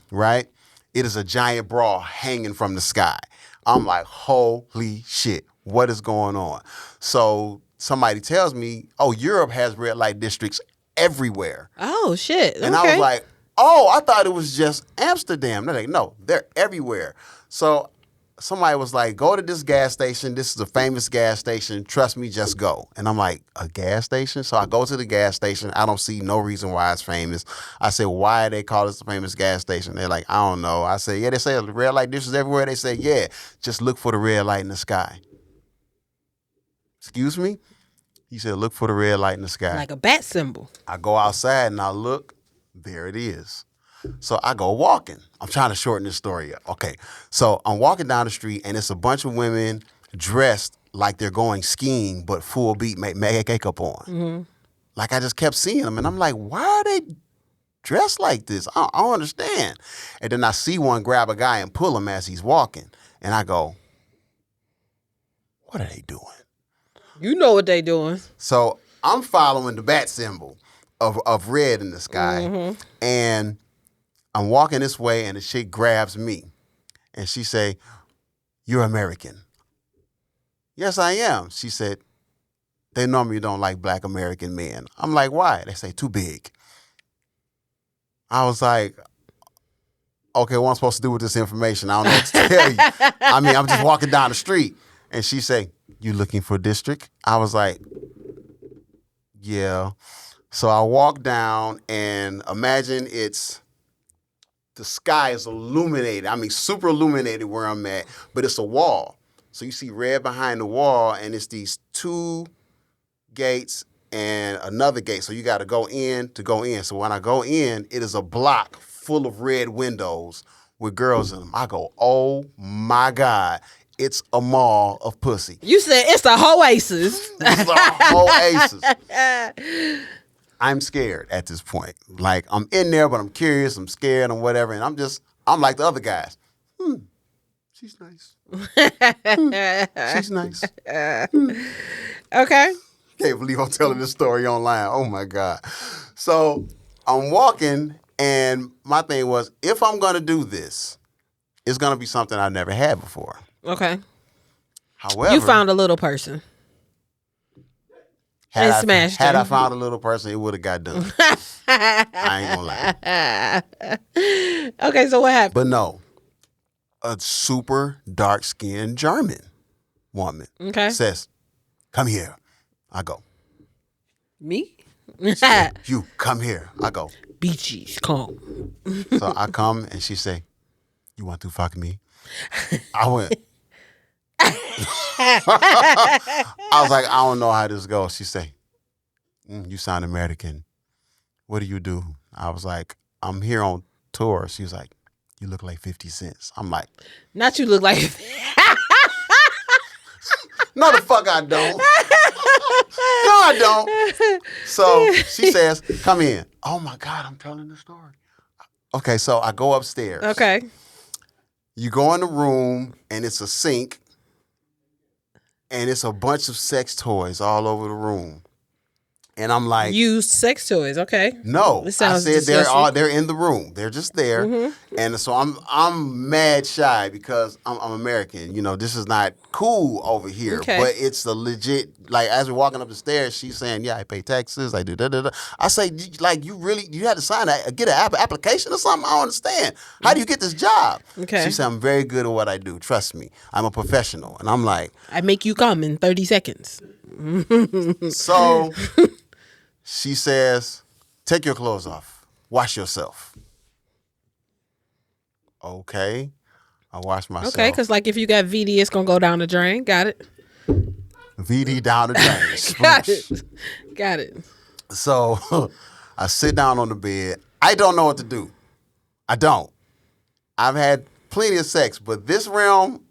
right? It is a giant bra hanging from the sky. I'm like, holy shit, what is going on? So somebody tells me, oh, Europe has red light districts everywhere. Oh, shit. And I was like, oh, I thought it was just Amsterdam. They're like, no, they're everywhere. So somebody was like, go to this gas station. This is a famous gas station. Trust me, just go. And I'm like, a gas station? So I go to the gas station. I don't see no reason why it's famous. I said, why they call this a famous gas station? They're like, I don't know. I said, yeah, they say red light dishes everywhere. They say, yeah, just look for the red light in the sky. Excuse me? He said, look for the red light in the sky. Like a bat symbol. I go outside and I look, there it is. So I go walking. I'm trying to shorten this story up. Okay. So I'm walking down the street and it's a bunch of women dressed like they're going skiing, but full beat makeup on. Like I just kept seeing them and I'm like, why are they dressed like this? I don't understand. And then I see one grab a guy and pull him as he's walking. And I go, what are they doing? You know what they doing. So I'm following the bat symbol of red in the sky. And I'm walking this way and the chick grabs me. And she say, you're American. Yes, I am. She said, they normally don't like black American men. I'm like, why? They say, too big. I was like, okay, what am I supposed to do with this information? I don't know what to tell you. I mean, I'm just walking down the street. And she say, you looking for district? I was like, yeah. So I walk down and imagine the sky is illuminated. I mean, super illuminated where I'm at, but it's a wall. So you see red behind the wall and it's these 2 gates and another gate. So you got to go in to go in. So when I go in, it is a block full of red windows with girls in them. I go, oh my God. It's a mall of pussy. You said it's a oasis. It's a oasis. I'm scared at this point. Like, I'm in there, but I'm curious, I'm scared, and whatever. And I'm like the other guys. She's nice. She's nice. Okay. Can't believe I'm telling this story online. Oh, my God. So I'm walking, and my thing was, if I'm going to do this, it's going to be something I've never had before. Okay. However, You found a little person. Had smashed her. I found a little person, it would have got done. I ain't gonna lie. Okay, so what happened? But no, a super dark-skinned German woman says, come here. I go. Me? You, come here. I go. Beaches, come. So I come and she say, you want to fuck me? I went. I was like, I don't know how this goes. She say, you sound American. What do you do? I was like, I'm here on tour. She was like, you look like 50 cents. I'm like, Not you look like. no, the fuck I don't. No, I don't. So she says, come in. Oh my God, I'm telling the story. Okay, so I go upstairs. Okay. You go in the room and it's a sink and it's a bunch of sex toys all over the room. And I'm like, Used sex toys. Okay. no. This sounds I said disgusting. they're in the room. They're just there. Mm-hmm. And so I'm mad shy because I'm American. You know, this is not cool over here. Okay. But it's a legit, like, as we're walking up the stairs, she's saying, yeah, I pay taxes. I do da. I say, like, you had to sign get an application or something? I don't understand. How do you get this job? Okay. She said, I'm very good at what I do. Trust me. I'm a professional. And I'm like, I make you come in 30 seconds. so she says, take your clothes off. Wash yourself. Okay. I wash myself. Okay, because like if you got VD, it's going to go down the drain. Got it. VD down the drain. Got it. Got it. So I sit down on the bed. I don't know what to do. I don't. I've had plenty of sex, but this realm,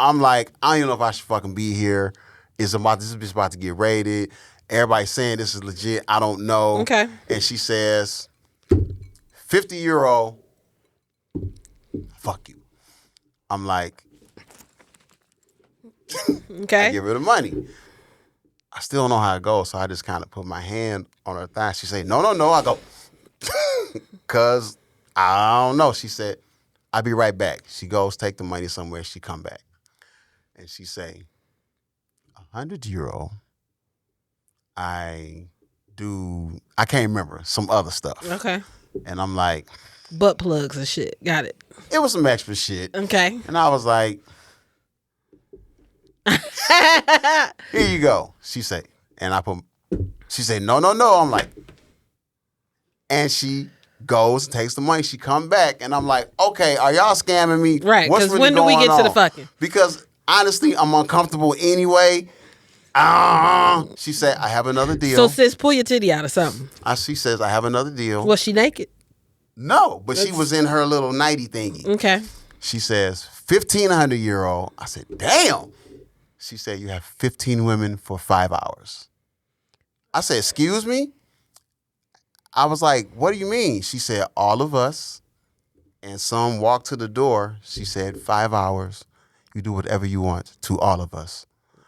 I'm like, I don't even know if I should fucking be here. This is about to get raided. Everybody's saying this is legit. I don't know. Okay. And she says, 50 euro, fuck you. I'm like, Okay. I give her the money. I still don't know how it goes, so I just kind of put my hand on her thigh. She said, no. I go, because I don't know. She said, I'll be right back. She goes, take the money somewhere. She come back. And she say, 100 euro. I can't remember, some other stuff. Okay. And I'm like, Butt plugs and shit. Got it. it was some extra shit. Okay. And I was like, here you go. She said, she said, no. I'm like, and she goes and takes the money. She come back, and I'm like, okay, are y'all scamming me? Right, What's because really when do we going get to the on? fucking? Because honestly, I'm uncomfortable anyway. She said, I have another deal. So sis, pull your titty out or something. She says, I have another deal. Was she naked? No, but she was in her little nighty thingy. Okay. She says, 1,500 euro. I said, damn. She said, you have 15 women for 5 hours. I said, excuse me? I was like, what do you mean? She said, all of us. And some walked to the door. She said, 5 hours. You do whatever you want to all of us.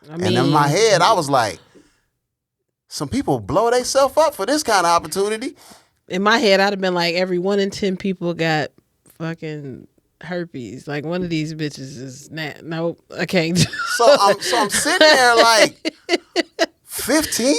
And in my head, I was like, some people blow themselves up for this kind of opportunity. In my head, I'd have been like, every 1 in 10 people got fucking herpes. Like one of these bitches is nope, I can't. So I'm sitting there like, 15?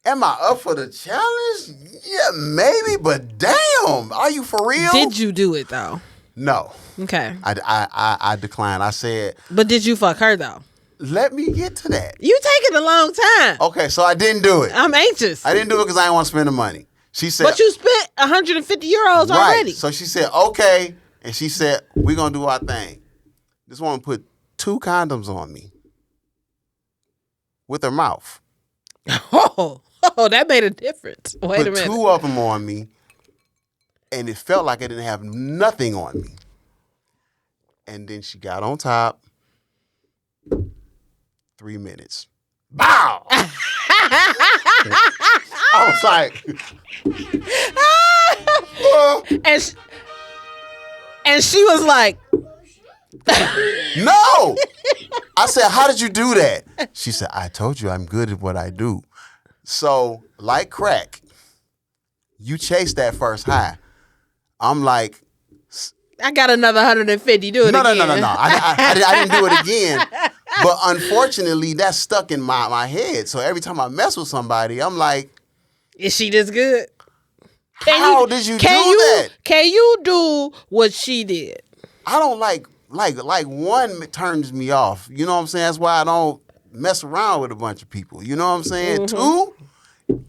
Am I up for the challenge? Yeah, maybe, but damn, are you for real? Did you do it though? No. Okay. I declined. I said, but did you fuck her though? let me get to that. You taking a long time. Okay, so I didn't do it. I'm anxious. I didn't do it because I didn't want to spend the money. She said, but you spent 150 euros already. So she said, okay. And she said, we're going to do our thing. This woman put 2 condoms on me with her mouth. Oh, that made a difference. Wait a minute. Put 2 of them on me, and it felt like I didn't have nothing on me. And then she got on top. 3 minutes. Bow! I was like, and she was like, no! I said, how did you do that? She said, I told you I'm good at what I do. So, like crack, you chase that first high. I'm like, I got another 150. Do it no, again. No. I didn't do it again. But unfortunately, that's stuck in my head. So every time I mess with somebody, I'm like, is she this good? How did you do that? Can you do what she did? I don't like one turns me off. You know what I'm saying? That's why I don't mess around with a bunch of people. You know what I'm saying? Mm-hmm. 2?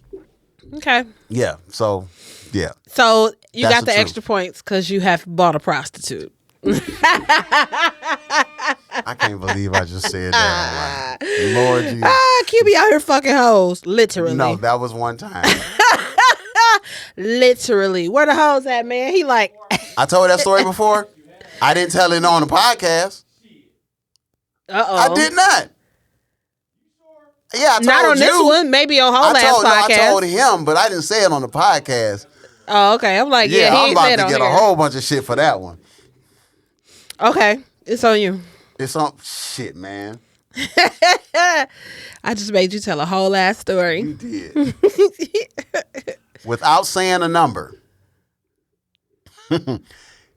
Okay. Yeah. So, yeah. So you That's got the the truth. extra points because you have bought a prostitute. I can't believe I just said that. Like, Lord Jesus. QB out here fucking hoes. Literally. No, that was one time. Literally. Where the hoes at, man? He like. I told that story before. I didn't tell it on the podcast. Uh-oh. I did not. Yeah, I told Not on you. this one. Maybe on whole last podcast. I told him, but I didn't say it on the podcast. Oh, okay. I'm like, yeah, he I'm ain't about said to on get here. a whole bunch of shit for that one. Okay. It's on you. It's on shit, man. I just made you tell a whole ass story. You did. Without saying a number,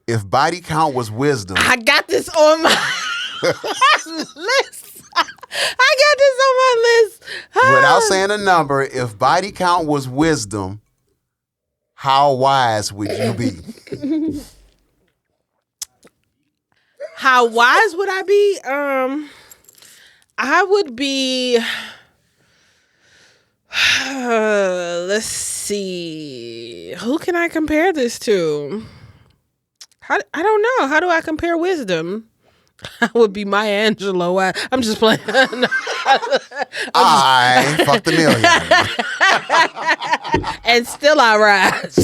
if body count was wisdom, I got this on my list. I got this on my list. without saying a number, if body count was wisdom, how wise would you be? How wise would I be? I would be. Let's see. Who can I compare this to? I don't know. How do I compare wisdom? I would be Maya Angelou. I'm just playing. I fucked a million. And still I rise.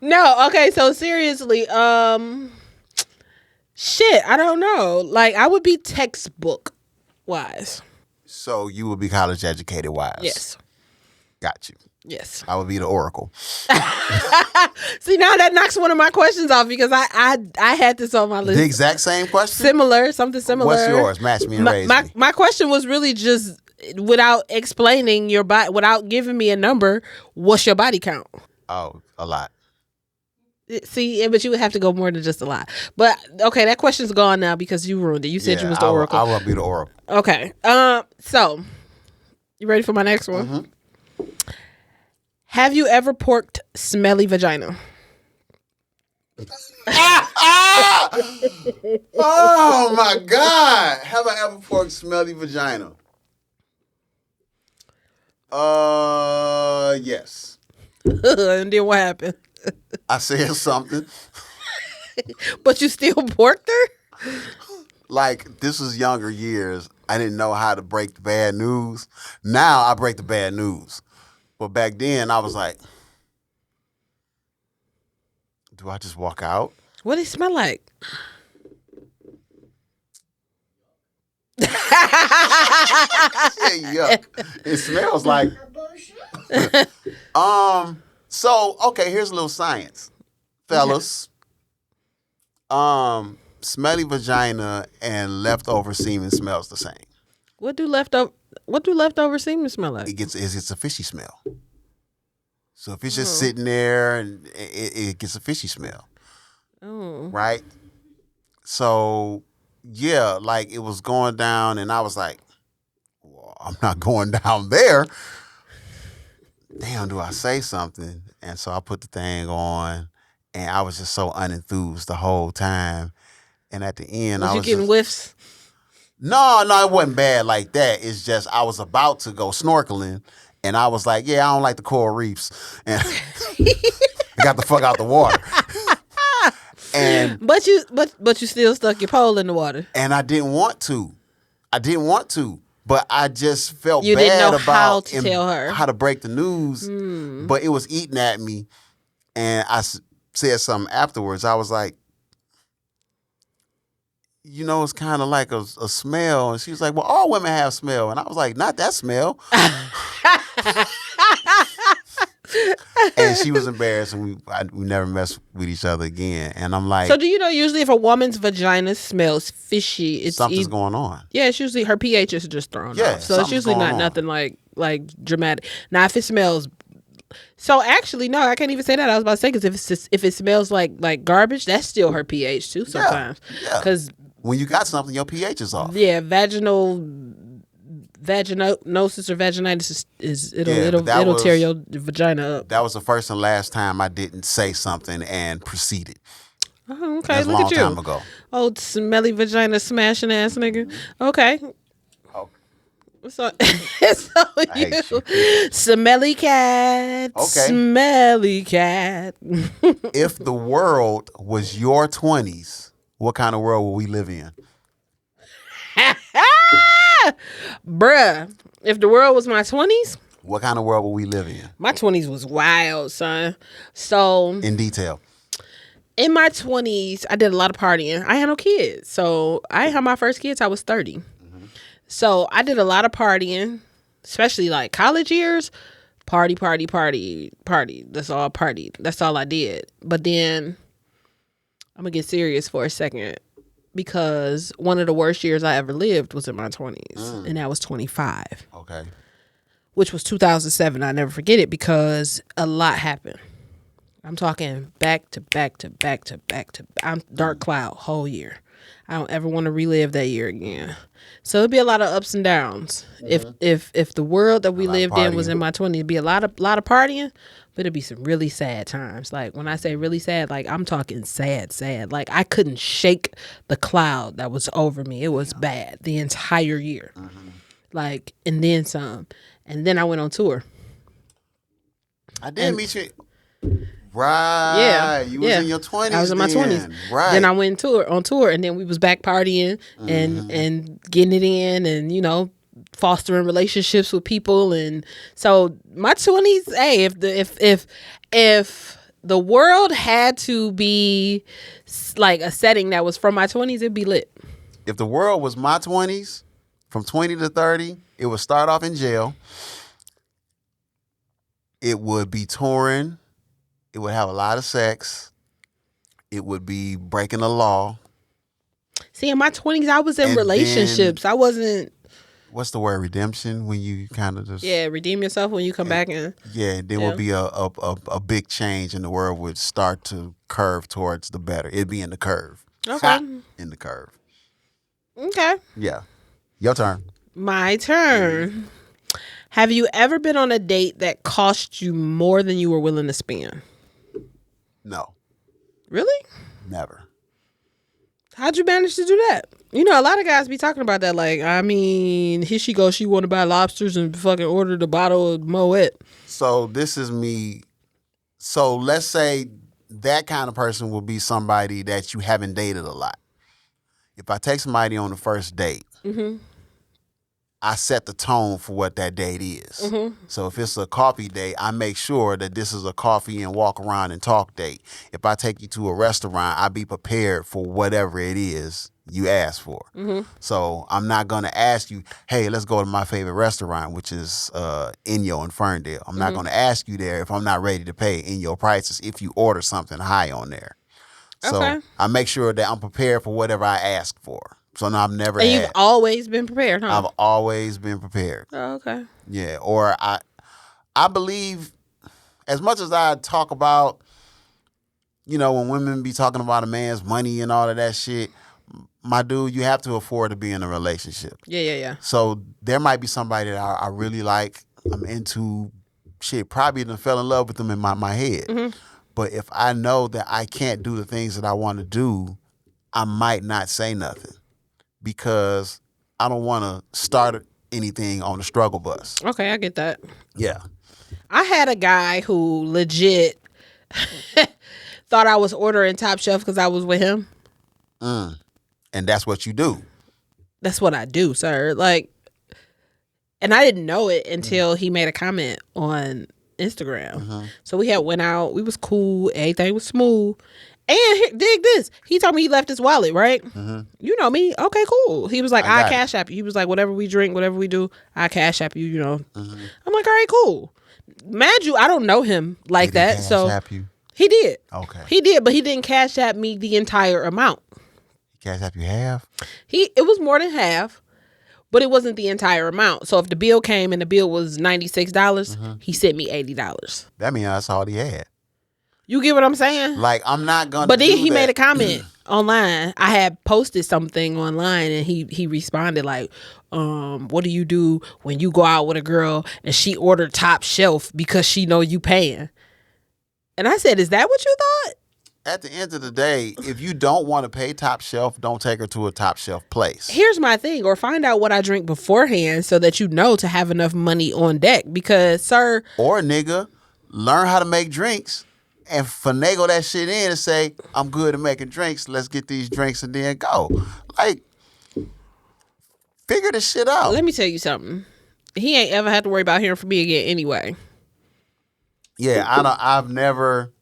No, okay, so seriously, shit, I don't know. Like, I would be textbook wise. So you would be college educated wise. Yes. Got you. Yes. I would be the oracle. See, now that knocks one of my questions off because I had this on my list. The exact same question? Something similar. What's yours? Match me and raise me. My question was really just without explaining your body, without giving me a number, what's your body count? Oh, a lot. See, but you would have to go more than just a lot. But okay, that question's gone now because you ruined it. You said you was the oracle. I will be the oracle. Okay. So you ready for my next one? Mm-hmm. Have you ever porked smelly vagina? Oh my God. Have I ever porked smelly vagina? Yes. And then what happened? I said something. But you still porked her? Like, this was younger years. I didn't know how to break the bad news. Now I break the bad news. But back then I was like, do I just walk out? What did it smell like? Yeah, yuck. It smells like. So okay, here's a little science, fellas. Smelly vagina and leftover semen smells the same. What do leftover semen smell like? It's a fishy smell. So if it's just sitting there, and it gets a fishy smell. Oh. Right? So yeah, like it was going down, and I was like, well, I'm not going down there. Damn, do I say something? And so I put the thing on, and I was just so unenthused the whole time. And at the end, Was you getting whiffs? No, it wasn't bad like that. It's just I was about to go snorkeling, and I was like, yeah, I don't like the coral reefs. And I got the fuck out the water. And But you still stuck your pole in the water. And I didn't want to. But I just felt You bad didn't know about how to tell her. how to break the news. But it was eating at me. And I said something afterwards. I was like, you know, it's kind of like a smell. And she was like, well, all women have smell. And I was like, not that smell. And she was embarrassed, and we never messed with each other again. And I'm like, so do you know usually if a woman's vagina smells fishy, it's something's going on. Yeah, it's usually her pH is just thrown Yeah, off. So it's usually not nothing like dramatic. Now if it smells, so actually no, I can't even say that. I was about to say because if it smells like garbage, that's still her pH too sometimes. Yeah. Because when you got something, your pH is off. yeah, vaginosis or vaginitis it'll tear your vagina up. That was the first and last time I didn't say something and proceeded. Oh, okay. That's Look a long at you. time ago. Old smelly vagina smashing ass nigga. Okay. Oh. So you. Smelly cat. Okay. Smelly cat. If the world was your 20s, what kind of world would we live in? Bruh, if the world was my 20s, What kind of world would we live in? my 20s was wild, son. So In detail. in my 20s, I did a lot of partying. I had no kids. So I had my first kids, I was 30. Mm-hmm. So I did a lot of partying, especially like college years. Party. That's all I party. That's all I did. But then I'm gonna get serious for a second because one of the worst years I ever lived was in my 20s, and that was 25. Okay. Which was 2007. I never forget it because a lot happened. I'm talking back to back to back to back to. I'm dark cloud whole year. I don't ever want to relive that year again. So it'd be a lot of ups and downs. If the world that we lived in was in my 20s, it'd be a lot of partying, but it'd be some really sad times. Like when I say really sad, like I'm talking sad. Like I couldn't shake the cloud that was over me. It was bad the entire year. Like, and then some. And then I went on tour. I did meet you. Right. Yeah. You was in your 20s. I was in my 20s. Right. Then I went on tour, and then we was back partying and getting it in, and you know, fostering relationships with people. And so my 20s, hey, if the world had to be like a setting that was from my 20s, it'd be lit. If the world was my 20s, from 20 to 30, it would start off in jail. It would be touring. It would have a lot of sex. It would be breaking the law. See, in my 20s, I was in relationships. I wasn't. What's the word? Redemption? When you kind of just. Yeah, redeem yourself when you come back in. Yeah, there would be a big change, and the world would start to curve towards the better. It'd be in the curve. Okay. In the curve. Okay. Yeah. Your turn. My turn. Have you ever been on a date that cost you more than you were willing to spend? No. Really? Never. How'd you manage to do that? You know, a lot of guys be talking about that. Like, I mean, here she goes. She want to buy lobsters and fucking ordered a bottle of Moet. So this is me. So let's say that kind of person will be somebody that you haven't dated a lot. If I take somebody on the first date, I set the tone for what that date is. So if it's a coffee date, I make sure that this is a coffee and walk around and talk date. If I take you to a restaurant, I be prepared for whatever it is you ask for. So I'm not going to ask you, hey, let's go to my favorite restaurant, which is Inyo in Ferndale. I'm not going to ask you there if I'm not ready to pay Inyo prices if you order something high on there. So I make sure that I'm prepared for whatever I ask for. So no, I've never And you've always been prepared, huh? I've always been prepared. Oh, okay. Yeah. Or I believe, as much as I talk about, you know, when women be talking about a man's money and all of that shit, my dude, you have to afford to be in a relationship. Yeah. So there might be somebody that I really like, I'm into, shit, probably done fell in love with them in my head. But if I know that I can't do the things that I want to do, I might not say nothing because I don't want to start anything on the struggle bus. Okay, I get that. Yeah. I had a guy who legit thought I was ordering Top Shelf because I was with him. And that's what you do. That's what I do, sir. Like, and I didn't know it until he made a comment on Instagram. So we had went out. We was cool. Everything was smooth. And dig this. He told me he left his wallet, right? You know me. Okay, cool. He was like, I cash app you. He was like, whatever we drink, whatever we do, I cash app you, you know. I'm like, all right, cool. Mind you, I don't know him like that. Cash So app you? he did. Okay. He did, but he didn't cash app me the entire amount. Cash app you have? It was more than half, but it wasn't the entire amount. So if the bill came and the bill was $96, he sent me $80. That means that's all he had. You get what I'm saying? Like, I'm not going to But then he made a comment online. I had posted something online and he responded like, what do you do when you go out with a girl and she ordered Top Shelf because she know you paying? And I said, is that what you thought? At the end of the day, if you don't want to pay Top Shelf, don't take her to a Top Shelf place. Here's my thing, or find out what I drink beforehand so that you know to have enough money on deck. Because, sir. Or, nigga, learn how to make drinks and finagle that shit in and say, I'm good at making drinks. Let's get these drinks and then go. Like, figure this shit out. Let me tell you something. He ain't ever had to worry about hearing from me again anyway. Yeah, I've never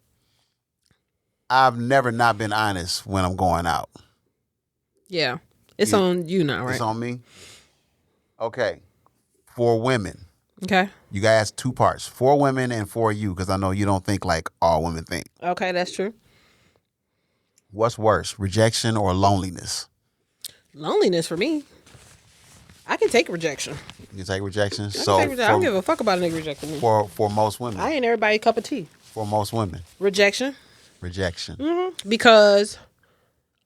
not been honest when I'm going out. Yeah. It's on you now, right? It's on me? Okay. For women. Okay. You guys, 2 parts. For women and for you, because I know you don't think like all women think. Okay, that's true. What's worse, rejection or loneliness? Loneliness for me. I can take rejection. You take rejection. I don't give a fuck about a nigga rejecting me. For most women. I ain't everybody's cup of tea. For most women. Rejection. Because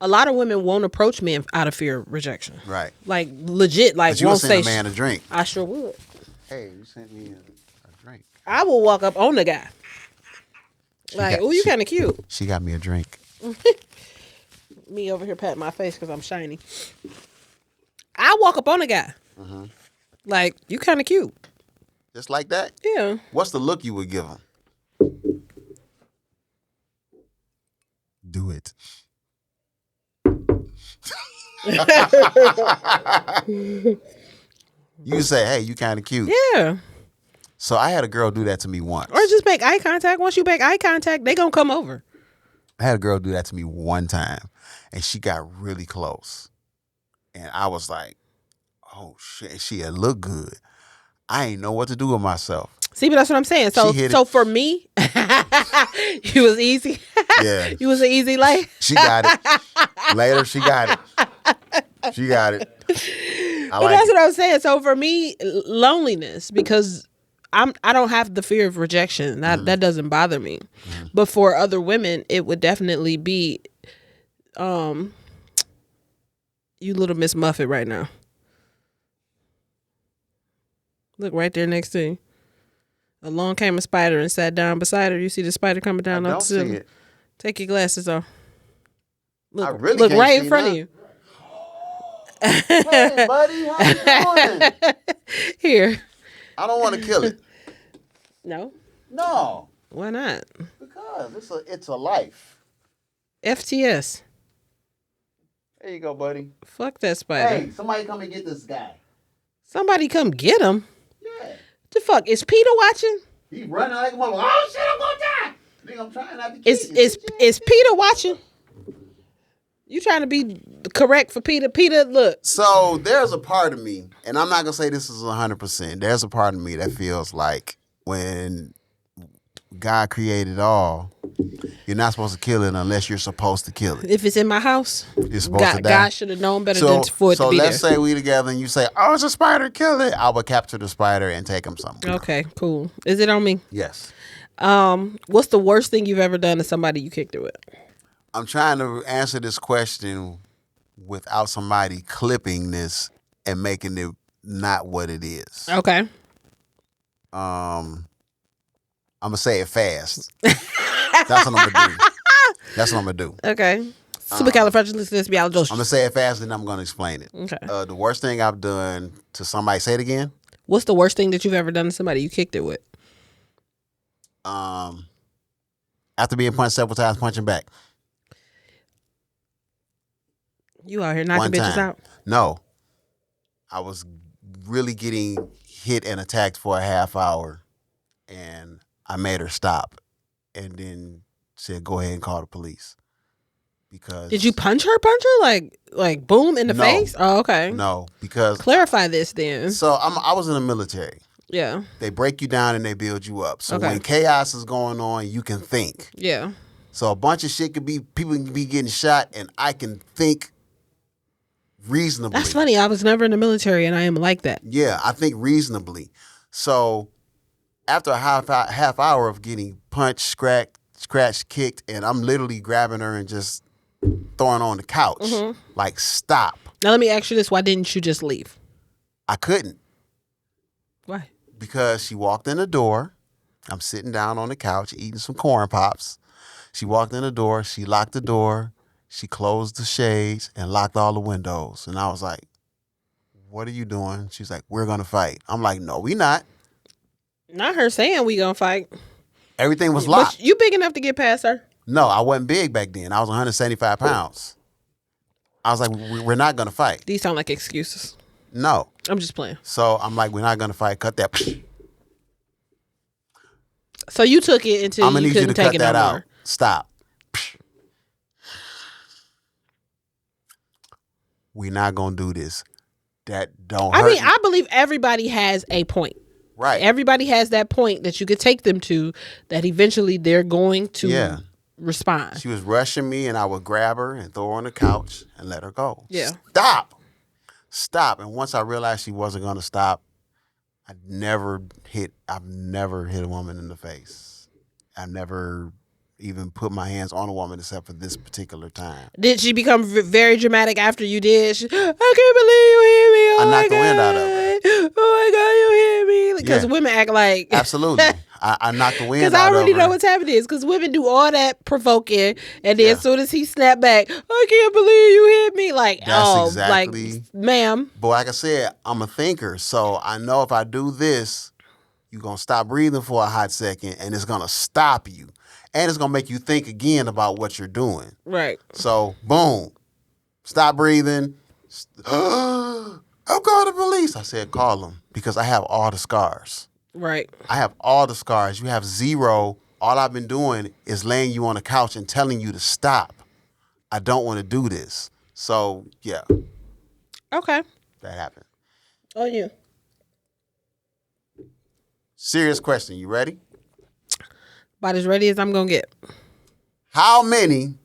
a lot of women won't approach men out of fear of rejection. Right. Like legit. Like but you won't would say send a man a drink. I sure would. Hey, you sent me a drink. I will walk up on the guy. Like, oh, you kind of cute. She got me a drink. Me over here patting my face because I'm shiny. I walk up on the guy. Mm-hmm. Like, you kind of cute. Just like that? Yeah. What's the look you would give him? Do it. You say, hey, you kind of cute. Yeah. So I had a girl do that to me once. Or just make eye contact. Once you make eye contact, they gonna come over. I had a girl do that to me one time, and she got really close. And I was like, oh, shit, she had looked good. I ain't know what to do with myself. See, but that's what I'm saying. So for me, it was easy. Yeah. You was an easy life. She got it. Later, she got it. She got it. But that's what I'm saying. So for me, loneliness, because I don't have the fear of rejection. That doesn't bother me. Mm-hmm. But for other women, it would definitely be, you little Miss Muffet right now. Look right there next to you. Along came a spider and sat down beside her. You see the spider coming down off the ceiling? See it. Take your glasses off. Look, look right in front of you. Hey, buddy, how you doing? Here. I don't want to kill it. No. No. Why not? Because it's a life. FTS. There you go, buddy. Fuck that spider. Hey, somebody come and get this guy. Somebody come get him? Yeah. The fuck? Is Peter watching? He running like a mother. Oh shit, I'm gonna die. Nigga, I'm trying not to kill you. Is Peter watching? You trying to be correct for Peter? Peter, look. So there's a part of me, and I'm not gonna say this is 100%. There's a part of me that feels like when God created all, you're not supposed to kill it unless you're supposed to kill it. If it's in my house, you're supposed to die. God should have known better than for it to be there. So let's say we together and you say, oh, it's a spider, kill it. I would capture the spider and take him somewhere. Okay, cool. Is it on me? Yes. What's the worst thing you've ever done to somebody you kicked it with? I'm trying to answer this question without somebody clipping this and making it not what it is. Okay. I'm gonna say it fast. That's what I'm gonna do. That's what I'm gonna do. Okay. Supercalifragilisticexpialidocious. I'm gonna say it fast, and I'm gonna explain it. Okay. The worst thing I've done to somebody. Say it again. What's the worst thing that you've ever done to somebody you kicked it with? After being punched several times, punching back. You out here knocking bitches out? No. I was really getting hit and attacked for a half hour, and I made her stop and then said, go ahead and call the police. Because did you punch her? Like boom in the face? Oh, okay. No, because clarify this then. So I was in the military. Yeah. They break you down and they build you up. So when chaos is going on, you can think. Yeah. So a bunch of shit could be, people can be getting shot, and I can think reasonably. That's funny. I was never in the military, and I am like that. Yeah, I think reasonably. So after a half hour of getting punched, scratched, kicked, and I'm literally grabbing her and just throwing her on the couch. Mm-hmm. Like, stop. Now let me ask you this. Why didn't you just leave? I couldn't. Why? Because she walked in the door. I'm sitting down on the couch eating some corn pops. She walked in the door. She locked the door. She closed the shades and locked all the windows. And I was like, what are you doing? She's like, we're going to fight. I'm like, no, we not. Not her saying we going to fight. Everything was locked. But you big enough to get past her? No, I wasn't big back then. I was 175 pounds. I was like, we're not going to fight. These sound like excuses. No. I'm just playing. So I'm like, we're not going to fight. Cut that. So you took it until you couldn't take it no more. Out. Stop. We're not going to do this. That don't hurt. I mean, I believe everybody has a point. Right. Everybody has that point that you could take them to that eventually they're going to respond. She was rushing me, and I would grab her and throw her on the couch and let her go. Yeah. Stop. And once I realized she wasn't going to stop, I've never hit a woman in the face. I've never even put my hands on a woman except for this particular time. Did she become very dramatic after you did? I can't believe you hear me. Oh, I knocked the wind out of her. Oh my God, you hear me? Because women act like... Absolutely. I knocked the wind out of her. Because I already know what's happening. Because women do all that provoking, and then as soon as he snapped back, I can't believe you hit me. Like, that's exactly, like, ma'am. But like I said, I'm a thinker, so I know if I do this, you're going to stop breathing for a hot second, and it's going to stop you. And it's going to make you think again about what you're doing. Right. So, boom. Stop breathing. I'm calling the police. I said, call them, because I have all the scars. Right. I have all the scars. You have zero. All I've been doing is laying you on the couch and telling you to stop. I don't want to do this. So, yeah. Okay. That happened. Oh, yeah. Serious question. You ready? About as ready as I'm going to get. How many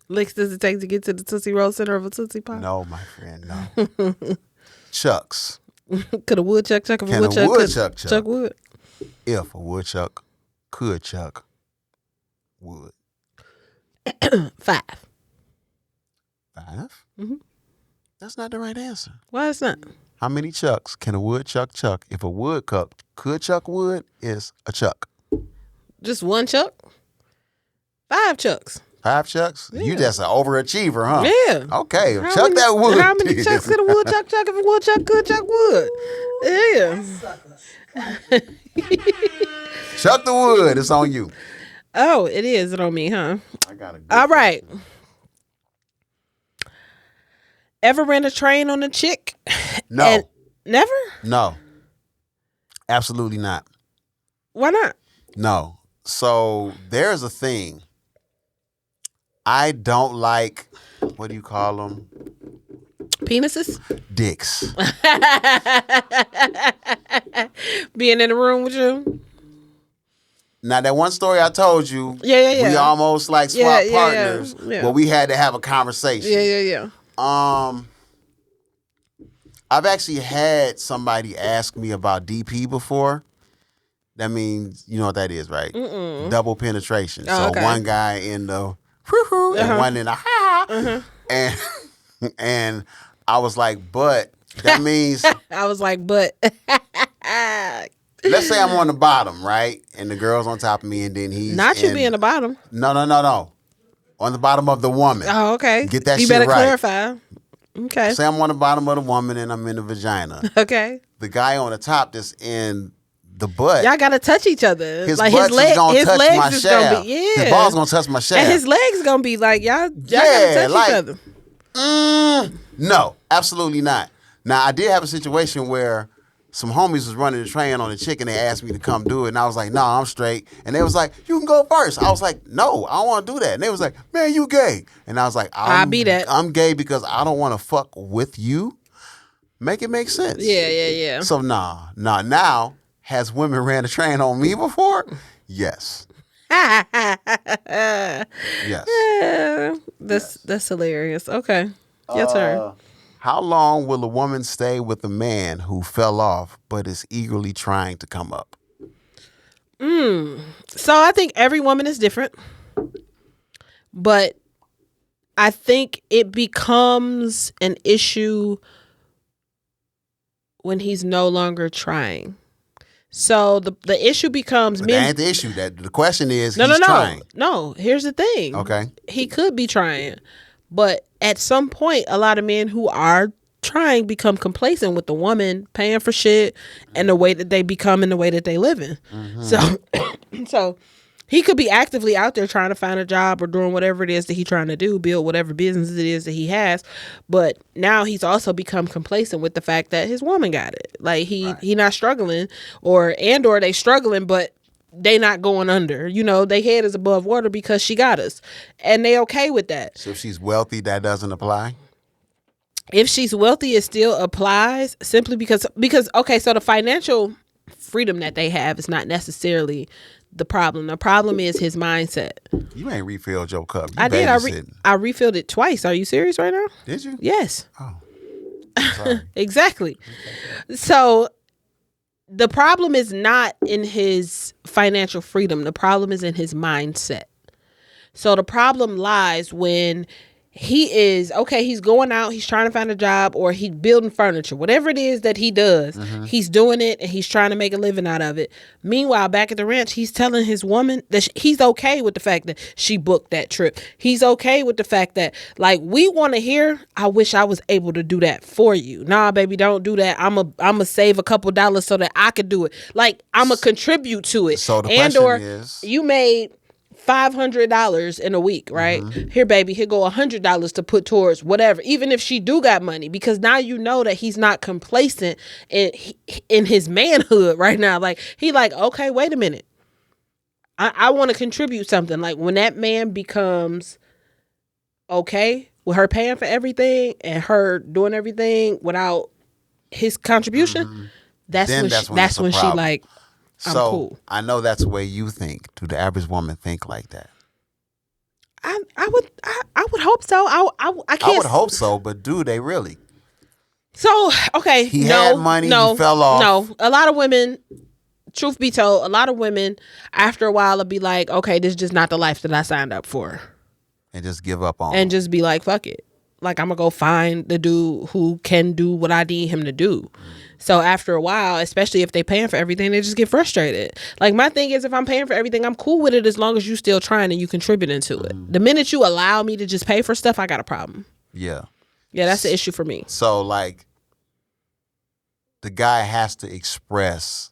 licks does it take to get to the Tootsie Roll center of a Tootsie Pop? No, my friend, no. Chucks. Could a woodchuck chuck if a Can a woodchuck woodchuck chuck? chuck wood? If a woodchuck could chuck wood. 5. 5? Mm-hmm. That's not the right answer. Why it's not? How many chucks can a woodchuck chuck? If a woodchuck could chuck wood, is a chuck. Just one chuck? 5 chucks. 5 chucks? Yeah. You just an overachiever, huh? Yeah. Okay, How chuck many, that wood. How many chucks could a woodchuck chuck if a woodchuck could chuck wood? Yeah. Chuck the wood. It's on you. Oh, it is. It on me, huh? I got a good All right. Ever ran a train on a chick? No. Never? No. Absolutely not. Why not? No. So there's a thing. I don't like, what do you call them? Penises? Dicks. Being in the room with you? Now, that one story I told you, Yeah. we almost like swapped Yeah. partners, but we had to have a conversation. Yeah. I've actually had somebody ask me about DP before. That means, you know what that is, right? Mm-mm. Double penetration. Oh, so okay. one guy in the whoo-hoo and one in the ha-ha. And I was like, but that means... I was like, but... Let's say I'm on the bottom, right? And the girl's on top of me, and then he's... Not you being the bottom. No. On the bottom of the woman. Oh, okay. Get that you shit right. You better clarify. Okay. Say I'm on the bottom of the woman, and I'm in the vagina. Okay. The guy on the top that's in the butt. Y'all gotta touch each other. His like butt is gonna touch my is shaft. gonna be, yeah. His balls gonna touch my shaft. And his legs gonna be like y'all gotta touch each other. No, absolutely not. Now I did have a situation where some homies was running the train on a chick and they asked me to come do it, and I was like, no, I'm straight. And they was like, you can go first. I was like, no, I don't want to do that. And they was like, man, you gay. And I was like, I'll be that. I'm gay because I don't want to fuck with you. Make it make sense. Yeah. So nah. Now, has women ran a train on me before? Yes. Yes. That's hilarious. Okay. Your turn. How long will a woman stay with a man who fell off but is eagerly trying to come up? So I think every woman is different. But I think it becomes an issue when he's no longer trying. So the issue becomes... But that ain't the issue. The question is, No. trying. No, here's the thing. Okay. He could be trying. But at some point, a lot of men who are trying become complacent with the woman paying for shit and the way that they become and the way that they live in. Mm-hmm. So he could be actively out there trying to find a job or doing whatever it is that he's trying to do, build whatever business it is that he has. But now he's also become complacent with the fact that his woman got it. Like he not struggling or they struggling, but they not going under. You know, they head is above water because she got us. And they okay with that. So if she's wealthy, that doesn't apply? If she's wealthy, it still applies simply because okay, so the financial freedom that they have is not necessarily the problem. The problem is his mindset. You ain't refilled your cup. You I did. babysitting. I refilled it twice. Are you serious right now? Did you? Yes. Oh, sorry. Exactly. So the problem is not in his financial freedom. The problem is in his mindset. So the problem lies when he is, okay, he's going out, he's trying to find a job, or he's building furniture. Whatever it is that he does, he's doing it and he's trying to make a living out of it. Meanwhile, back at the ranch, he's telling his woman that he's okay with the fact that she booked that trip. He's okay with the fact that, like, we want to hear, I wish I was able to do that for you. Nah, baby, don't do that. I'm a save a couple dollars so that I could do it. Like, I'm a contribute to it. So the question is, you made $500 in a week, right? Here, baby, here go $100 to put towards whatever, even if she do got money, because now you know that he's not complacent in his manhood right now. Like, he like, okay, wait a minute. I want to contribute something. Like, when that man becomes okay with her paying for everything and her doing everything without his contribution, that's when she like, I'm cool. I know that's the way you think. Do the average woman think like that? I would hope so. I can't. I would hope so, but do they really? So, okay. He had money, he fell off. No, a lot of women, truth be told, a lot of women after a while will be like, okay, this is just not the life that I signed up for. And just give up on and just be like, fuck it. Like, I'm going to go find the dude who can do what I need him to do. So after a while, especially if they paying for everything, they just get frustrated. Like, my thing is, if I'm paying for everything, I'm cool with it as long as you still trying and you contributing to it. The minute you allow me to just pay for stuff, I got a problem. Yeah. Yeah, that's the issue for me. So, like, the guy has to express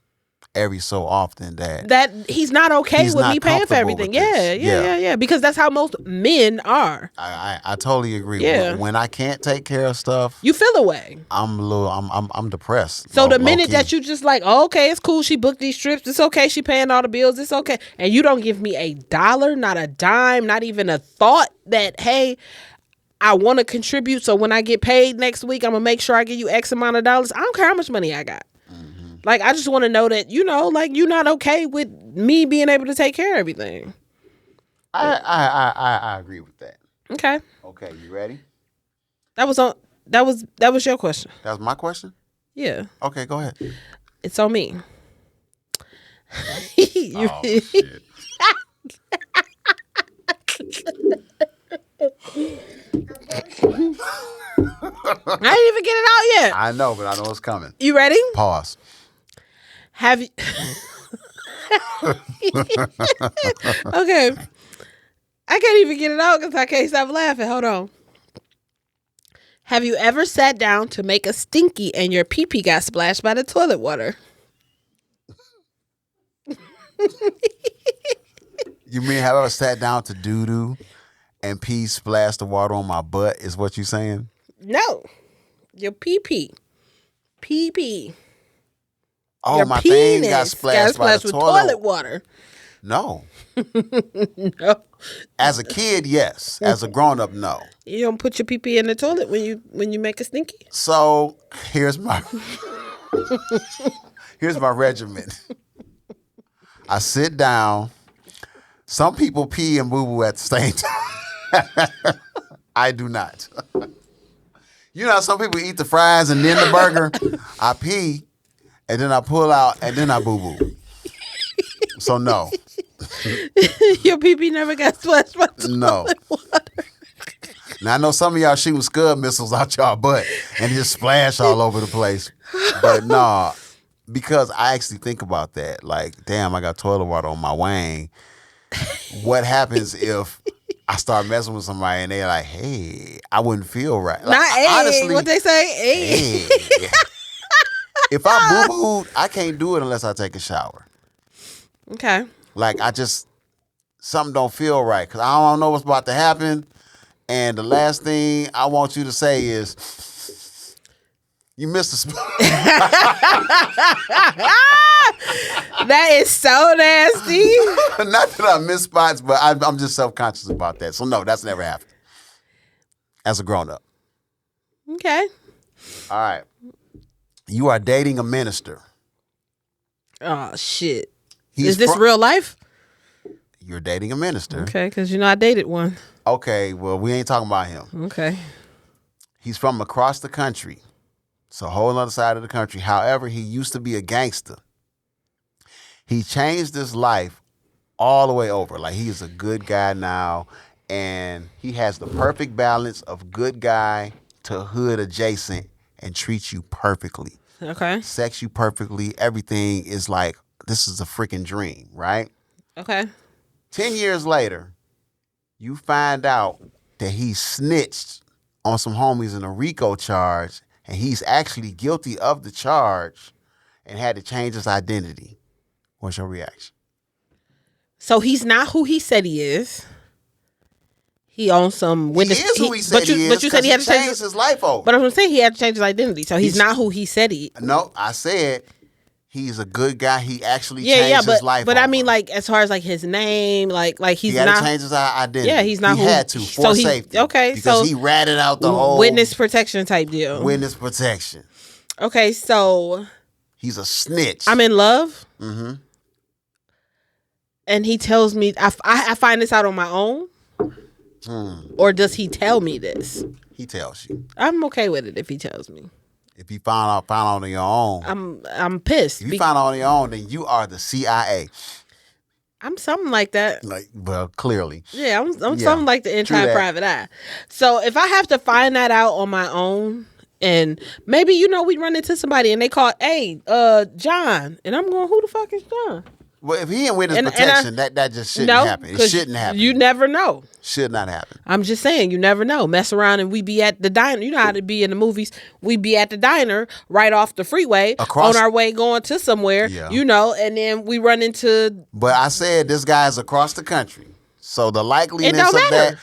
every so often that he's not okay with me paying for everything. Yeah. Because that's how most men are. I totally agree. Yeah. When I can't take care of stuff, you feel away. I'm depressed. So the minute that you just like, oh, okay, it's cool, she booked these trips, it's okay, she paying all the bills, it's okay, and you don't give me $1, not a dime, not even a thought that, hey, I want to contribute, so when I get paid next week, I'm gonna make sure I give you X amount of dollars. I don't care how much money I got. Like, I just want to know that, like, you're not okay with me being able to take care of everything. I agree with that. Okay. Okay, you ready? That was your question. That was my question? Yeah. Okay, go ahead. It's on me. Oh, shit. I didn't even get it out yet. I know, but I know it's coming. You ready? Pause. Have you? Okay. I can't even get it out because I can't stop laughing. Hold on. Have you ever sat down to make a stinky and your pee-pee got splashed by the toilet water? You mean have I ever sat down to doo-doo and pee splashed the water on my butt is what you saying? No. Your pee-pee. Pee-pee. Oh, your my thing got splashed by the with toilet water. No. No. As a kid, yes. As a grown-up, no. You don't put your pee-pee in the toilet when you make a stinky? So here's my regimen. I sit down. Some people pee and boo-boo at the same time. I do not. You know how some people eat the fries and then the burger? I pee, and then I pull out, and then I boo-boo. So no. Your pee-pee never got splashed by toilet water. Now, I know some of y'all shooting Scud missiles out y'all butt and it just splash all over the place. But nah, because I actually think about that. Like, damn, I got toilet water on my wang. What happens if I start messing with somebody and they're like, hey, I wouldn't feel right. Like, not hey, honestly, what they say? Hey. If I boo-booed, I can't do it unless I take a shower. Okay. Like, something don't feel right because I don't know what's about to happen. And the last thing I want you to say is, you missed a spot. That is so nasty. Not that I miss spots, but I'm just self-conscious about that. So, no, that's never happened as a grown-up. Okay. All right. You are dating a minister. Oh, shit. Is this real life? you're dating a minister. Okay, because I dated one. Okay, well, we ain't talking about him. Okay. He's from across the country. It's a whole other side of the country. However, he used to be a gangster. He changed his life all the way over. Like, he's a good guy now, and he has the perfect balance of good guy to hood adjacent and treats you perfectly. Okay. Sex you perfectly. Everything is like, this is a freaking dream, right? Okay. 10 years later, you find out that he snitched on some homies in a RICO charge, and he's actually guilty of the charge and had to change his identity. What's your reaction? So he's not who he said he is. He owns some witness. He is who he said he is. But you said he had to change his life over. But I'm saying he had to change his identity. So he's not who he said he. No, I said he's a good guy. He actually changed his life. But over. I mean, like, as far as like his name, like he's he had not to change his identity. Yeah, he's not. He who, had to for safety. Okay, because so he ratted out the whole witness protection type deal. Witness protection. Okay, so he's a snitch. I'm in love. Mm-hmm. And he tells me I find this out on my own. Or does he tell me this? He tells you. I'm okay with it if he tells me. If you found out on your own, I'm pissed. If you found out on your own, then you are the CIA. I'm something like that. Like, well, clearly. Yeah, I'm something like the entire private eye. So if I have to find that out on my own, and maybe we run into somebody and they call, hey, John, and I'm going, who the fuck is John? Well, if he ain't witness protection, that just shouldn't happen. It shouldn't happen. You never know. Should not happen. I'm just saying, you never know. Mess around and we be at the diner. You know how to be in the movies. We be at the diner right off the freeway on our way going to somewhere, and then we run into... But I said this guy's across the country. So the likeliness of that...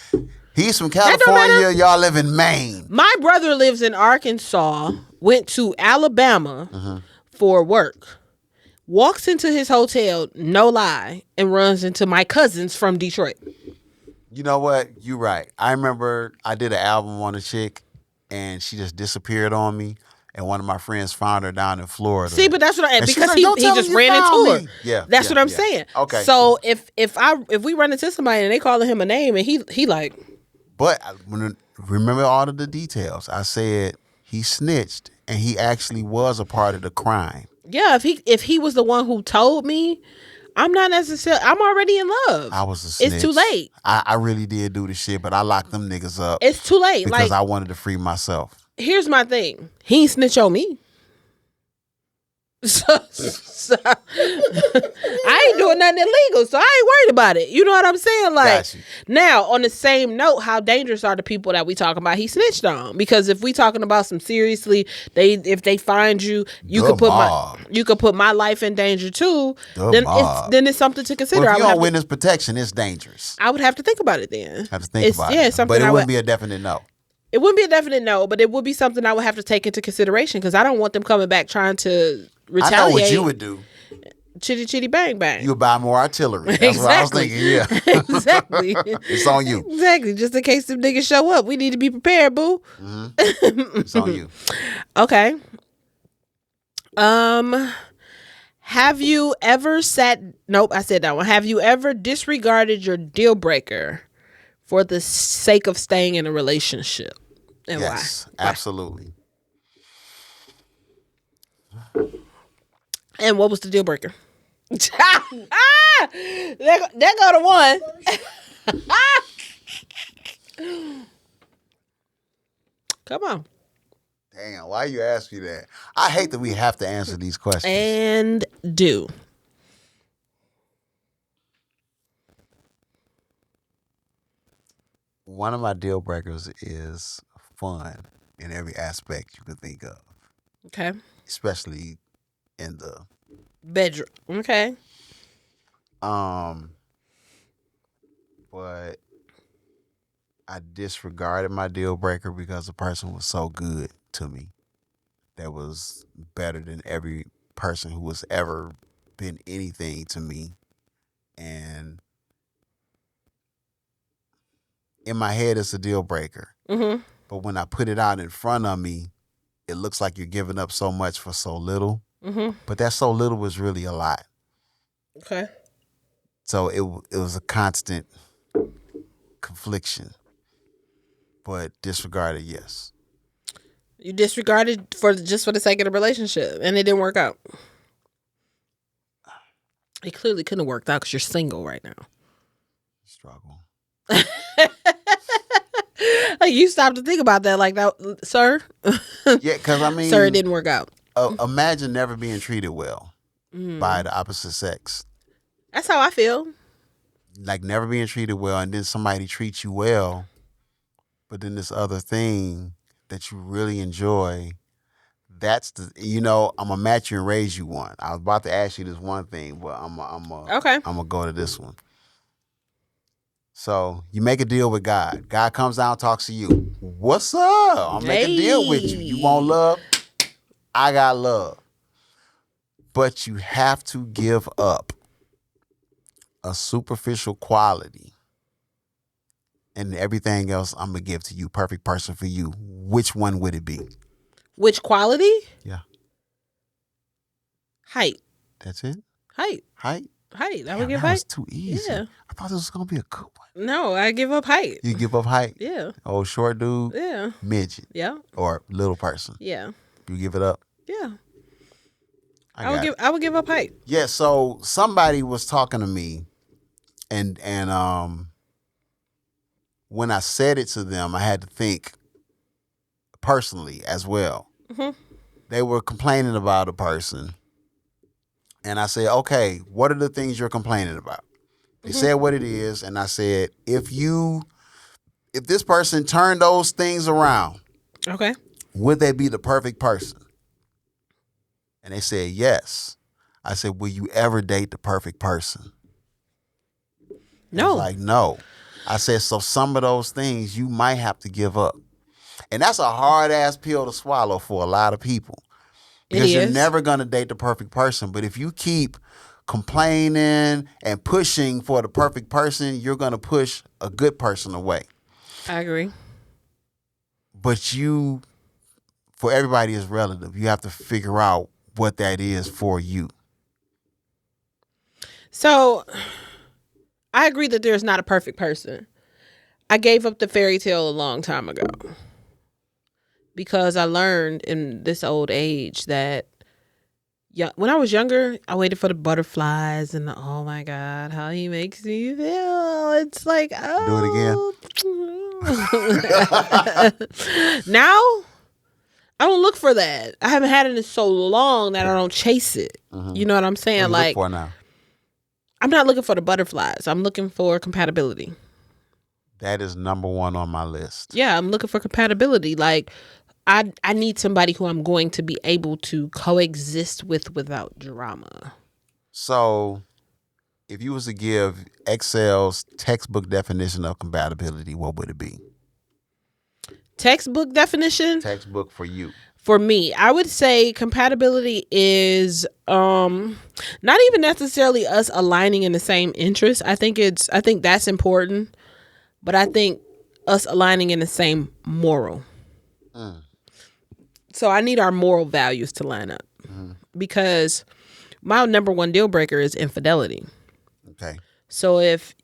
He's from California. Y'all live in Maine. My brother lives in Arkansas, went to Alabama for work. Walks into his hotel, no lie, and runs into my cousins from Detroit. You know what? You're right. I remember I did an album on a chick, and she just disappeared on me. And one of my friends found her down in Florida. See, but that's what because he just ran into her. Yeah, that's what I'm saying. Okay. So if we run into somebody and they calling him a name and he like, but remember all of the details. I said he snitched, and he actually was a part of the crime. Yeah, if he was the one who told me, I'm not necessarily. I'm already in love. I was a snitch. It's too late. I really did do the shit, but I locked them niggas up. It's too late because I wanted to free myself. Here's my thing. He ain't snitch on me. So I ain't doing nothing illegal, so I ain't worried about it. You know what I'm saying? Like, now, on the same note, how dangerous are the people that we talking about he snitched on? Because if we talking about some seriously, if they find you, you could put my life in danger too. Then it's something to consider. Well, if you don't witness protection, it's dangerous. I would have to think about it then. Have to think about it. Something but it wouldn't be a definite no. It wouldn't be a definite no, but it would be something I would have to take into consideration because I don't want them coming back trying to retaliate. I know what you would do. Chitty chitty bang bang. You would buy more artillery. That's what I was thinking. Yeah, exactly. It's on you. Exactly. Just in case them niggas show up, we need to be prepared, boo. Mm-hmm. It's on you. Okay. Have you ever Nope, I said that one. Have you ever disregarded your deal breaker for the sake of staying in a relationship? And yes, why? Absolutely. And what was the deal breaker? There go the one. Come on. Damn, why you ask me that? I hate that we have to answer these questions. And do. One of my deal breakers is fun in every aspect you could think of. Okay. Especially in the bedroom. Okay. But I disregarded my deal breaker because the person was so good to me. That was better than every person who has ever been anything to me. And in my head, it's a deal breaker. Mm-hmm. But when I put it out in front of me, it looks like you're giving up so much for so little. Mm-hmm. But that so little was really a lot. Okay. So it was a constant confliction, but disregarded, yes. You disregarded for the sake of the relationship, and it didn't work out. It clearly couldn't have worked out because you're single right now. Struggle. Like, you stopped to think about that, like that, sir. Yeah, because I mean, Sir, it didn't work out. Imagine never being treated well by the opposite sex. That's how I feel. Like never being treated well, and then somebody treats you well, but then this other thing that you really enjoy. That's I'm gonna match you and raise you one. I was about to ask you this one thing, but Okay. I'm gonna go to this one. So you make a deal with God. God comes down, talks to you. What's up? I'll make a deal with you. You want love? I got love. But you have to give up a superficial quality and everything else I'm gonna give to you. Perfect person for you. Which one would it be? Which quality? Yeah. Height. That's it? Height. Height? Height. I Damn, would give that was height. too easy. Yeah. I thought this was gonna be a good one. No, I give up height. You give up height? Yeah. Oh, short dude? Yeah. Midget? Yeah. Or little person? Yeah. You give it up? Yeah. I would give up height. Yeah, so somebody was talking to me and when I said it to them, I had to think personally as well. Mm-hmm. They were complaining about a person. And I said, okay, what are the things you're complaining about? They said what it is, and I said, if this person turned those things around, Okay. would they be the perfect person? And they said, yes. I said, will you ever date the perfect person? No. I was like, no. I said, so some of those things you might have to give up. And that's a hard ass pill to swallow for a lot of people. Because you're never going to date the perfect person. But if you keep complaining and pushing for the perfect person, you're going to push a good person away. I agree. But for everybody is relative. You have to figure out what that is for you. So, I agree that there's not a perfect person. I gave up the fairy tale a long time ago. Because I learned in this old age that when I was younger, I waited for the butterflies and oh my God, how he makes me feel. It's like, oh. Do it again. Now, I don't look for that. I haven't had it in so long that I don't chase it. Mm-hmm. You know what I'm saying? What do you look for now? I'm not looking for the butterflies. I'm looking for compatibility. That is number one on my list. Yeah, I'm looking for compatibility. Like, I need somebody who I'm going to be able to coexist with without drama. So, if you was to give Excel's textbook definition of compatibility, what would it be? Textbook definition? Textbook for you. For me, I would say compatibility is not even necessarily us aligning in the same interest. I think that's important, but I think us aligning in the same moral. So I need our moral values to line up because my number one deal breaker is infidelity. Okay. So if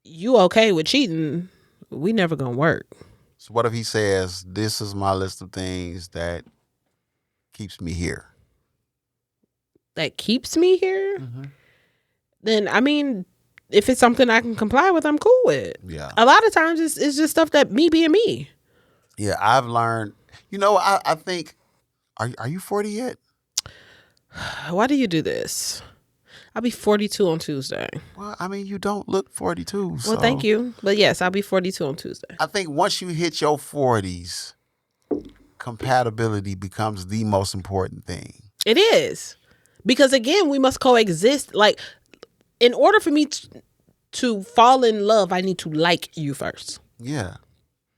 you okay with cheating, we never gonna work. So what if he says, this is my list of things that keeps me here? That keeps me here? Mm-hmm. Then, I mean, if it's something I can comply with, I'm cool with. Yeah. A lot of times it's just stuff that me being me. Yeah, I've learned, I think, are you 40 yet? Why do you do this? I'll be 42 on Tuesday. Well, I mean, you don't look 42. Well, so. thank you. But yes, I'll be 42 on Tuesday. I think once you hit your 40s, compatibility becomes the most important thing. It is. Because again, we must coexist. Like, in order for me to fall in love, I need to like you first. Yeah.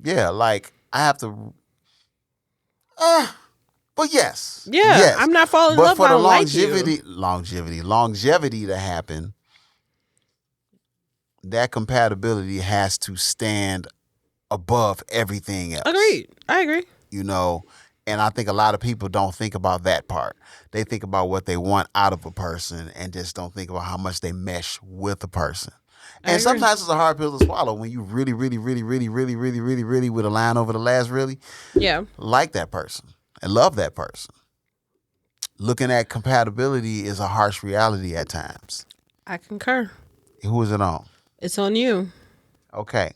Yeah, like, I have to... But yes. Yeah, yes. I'm not falling in love if I don't like you. Longevity to happen, that compatibility has to stand above everything else. Agreed. I agree. And I think a lot of people don't think about that part. They think about what they want out of a person and just don't think about how much they mesh with a person. I And agree. sometimes it's a hard pill to swallow when you really, really, really, really, really, really, really, really, with a line over the last really Yeah. like that person and love that person. Looking at compatibility is a harsh reality at times. I concur. Who is it on? It's on you. Okay.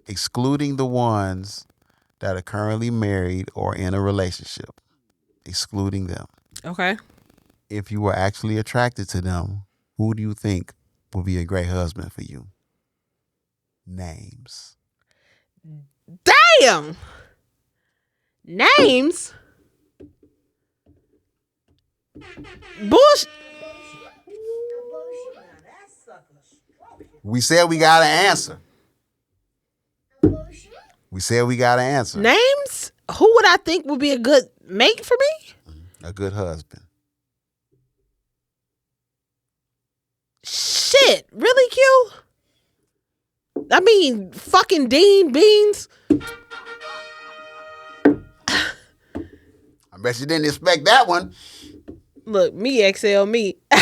Excluding the ones that are currently married or in a relationship. Excluding them. Okay. If you were actually attracted to them, who do you think would be a great husband for you? Names. Damn. Names. Bullshit. We said we got an answer. We said we got an answer. Names? Who would I think would be a good mate for me? A good husband. Shit. Really, Q? I mean, fucking Dean Beans. I bet you didn't expect that one. Look, me XL me. Get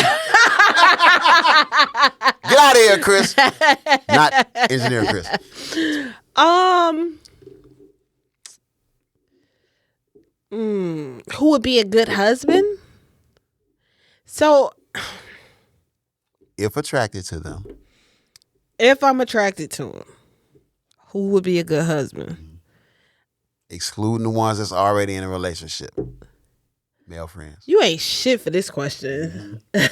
out of here, Chris. Not engineer Chris. Who would be a good husband? So, If attracted to them, if I'm attracted to him, who would be a good husband? excluding the ones that's already in a relationship. Male friends. You ain't shit for this question. Because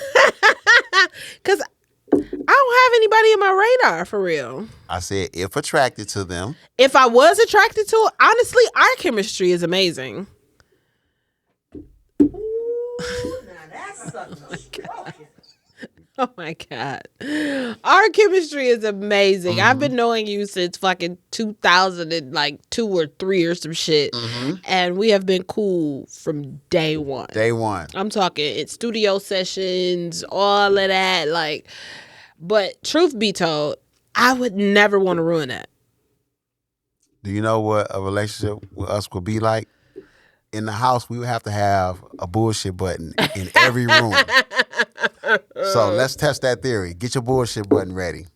I don't have anybody in my radar for real. I said if attracted to them. If I was attracted to it, honestly, our chemistry is amazing. Oh my God. Our chemistry is amazing. I've been knowing you since fucking 2002 or 3 or some shit. And we have been cool from day one. Day one. I'm talking it's studio sessions, all of that. Like, but truth be told, I would never want to ruin that. Do you know what a relationship with us would be like? In the house, we would have to have a bullshit button in every room. So let's test that theory. Get your bullshit button ready.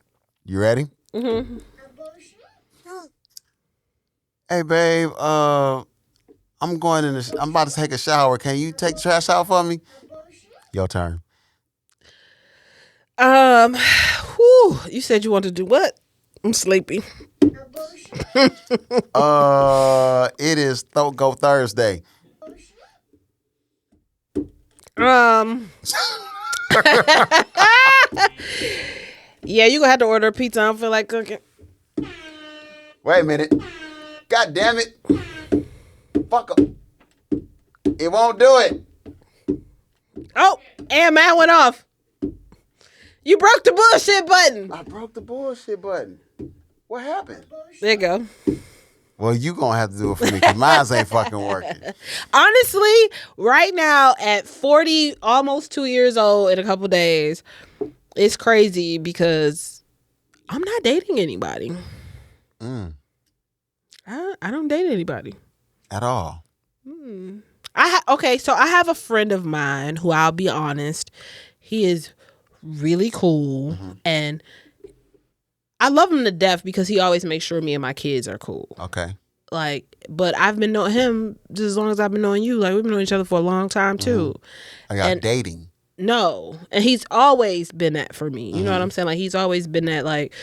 You ready? Mm-hmm. Hey, babe. I'm about to take a shower. Can you take the trash out for me? Your turn. You said you wanted to do what? I'm sleepy. It is Go Thursday. Yeah, you gonna have to order a pizza. I don't feel like cooking. Wait a minute. God damn it. Fuck 'em. It won't do it. Oh, and mine went off. You broke the bullshit button. I broke the bullshit button. What happened? There you go. Well, you gonna have to do it for me because mine ain't fucking working. Honestly, right now at 40, almost 2 years old in a couple days, it's crazy because I'm not dating anybody. I don't date anybody. At all. So I have a friend of mine who, I'll be honest, he is really cool and I love him to death because he always makes sure me and my kids are cool. Okay. Like, but I've been knowing him just as long as I've been knowing you. Like, we've been knowing each other for a long time too. I got dating. No, and he's always been that for me. You know what I'm saying? Like, he's always been that. Like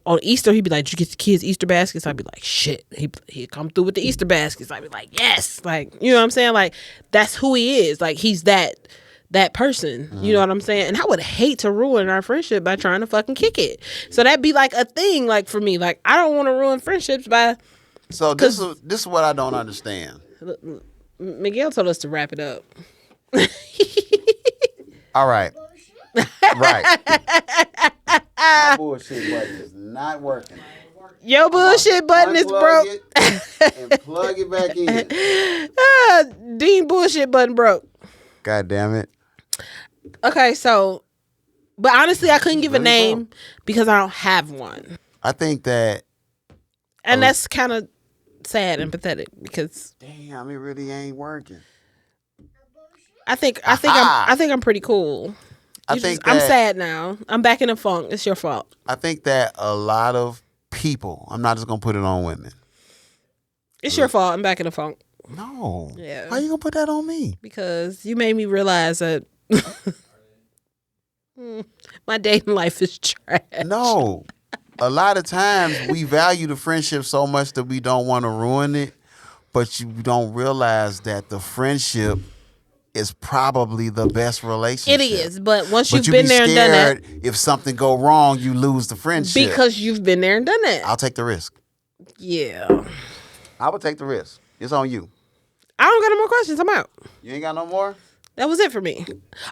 on Easter, he'd be like, "Did you get the kids Easter baskets?" I'd be like, "Shit." He'd come through with the Easter baskets. I'd be like, "Yes." Like, you know what I'm saying? Like, that's who he is. Like, he's that person. You know what I'm saying? And I would hate to ruin our friendship by trying to fucking kick it. So that'd be like a thing. Like, for me, like, I don't want to ruin friendships by. So this is what I don't understand. Miguel told us to wrap it up. All right. Right. My bullshit button is not working. Your bullshit button is broke. It and plug it back in. Dean bullshit button broke. God damn it. Okay, so, but honestly, I couldn't give a Really name because I don't have one. I think that And that's kind of sad and pathetic because Damn, it really ain't working. I think Aha. I'm pretty cool. I think I'm that sad now. I'm back in the funk. It's your fault. I think that a lot of people. I'm not just gonna put it on women. It's your fault. I'm back in the funk. No. Yeah. Why you gonna put that on me? Because you made me realize that my dating life is trash. No. A lot of times we value the friendship so much that we don't want to ruin it, but you don't realize that the friendship is probably the best relationship. It is, but once But you've been there and done that, if something go wrong, you lose the friendship. because you've been there and done that. I'll take the risk. Yeah. I would take the risk. It's on you. I don't got no more questions. I'm out. You ain't got no more? That was it for me.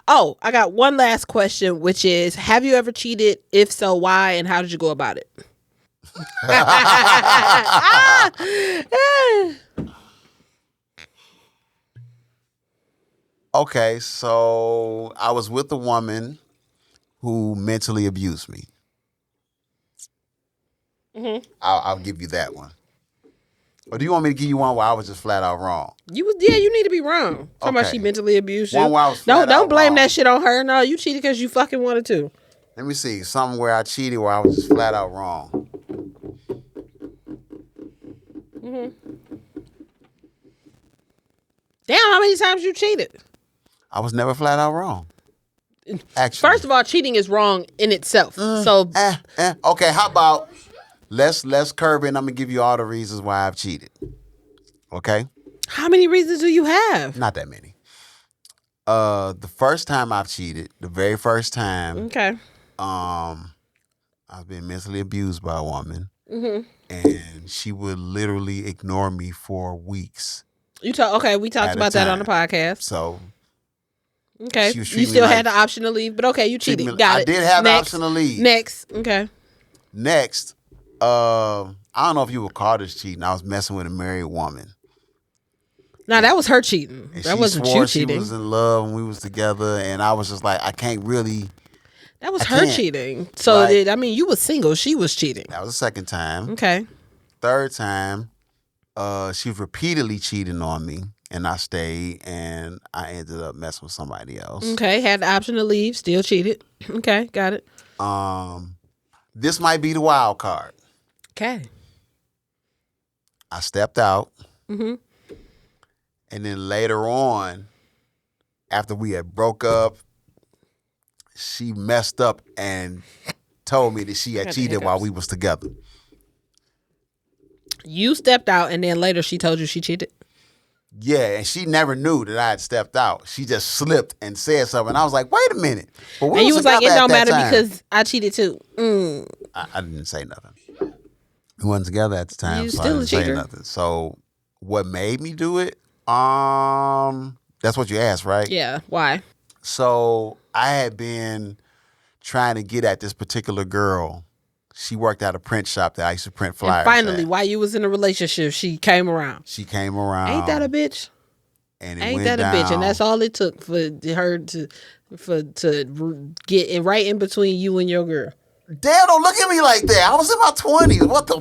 Oh, I got one last question, which is, have you ever cheated? If so, why? And how did you go about it? Okay, so I was with a woman who mentally abused me. Mm-hmm. I'll give you that one. Or do you want me to give you one where I was just flat out wrong? You need to be wrong. Talking about Okay. she mentally abused you. One where I was flat Don't out blame wrong. that shit on her. No, you cheated because you fucking wanted to. Let me see. Something where I cheated where I was just flat out wrong. Damn, how many times you cheated? I was never flat out wrong. Actually. First of all, cheating is wrong in itself. So Okay, how about let's curb it and I'm gonna give you all the reasons why I've cheated. Okay? how many reasons do you have? Not that many. The first time I've cheated, the very first time, Okay. I've been mentally abused by a woman, Mm-hmm. and she would literally ignore me for weeks. We talked At about a that on the time. podcast. So Okay. she was You treating still me had like- the option to leave, but okay, you treating cheated. me- Got I it. did have the Next. option to leave. Next. Okay. Next, I don't know if you would call this cheating. I was messing with a married woman. Now that was her cheating. And That she wasn't swore you she cheating. was in love when we was together, and I was just like, I can't really. That was I her can't. cheating. So Right. you was single. She was cheating. That was the second time. Okay. Third time, she was repeatedly cheating on me, and I stayed, and I ended up messing with somebody else. Okay. Had the option to leave. Still cheated. Okay. Got it. This might be the wild card. Okay. I stepped out, Mm-hmm. and then later on, after we had broke up, she messed up and told me that she had Got the cheated while hiccups. we was together. You stepped out, and then later she told you she cheated. Yeah, and she never knew that I had stepped out. She just slipped and said something. And I was like, wait a minute. But we And you was like, it together don't at that matter time. because I cheated too. I didn't say nothing. We wasn't together at the time, You so still I a didn't say cheater. nothing. So what made me do it? That's what you asked, right? Yeah. Why? So I had been trying to get at this particular girl. She worked at a print shop that I used to print flyers. And finally, at. while you was in a relationship, she came around. She came around. Ain't that a bitch? and it Ain't went that a bitch? down. And that's all it took for her to get in right in between you and your girl. Damn, don't look at me like that. I was in my 20s. What the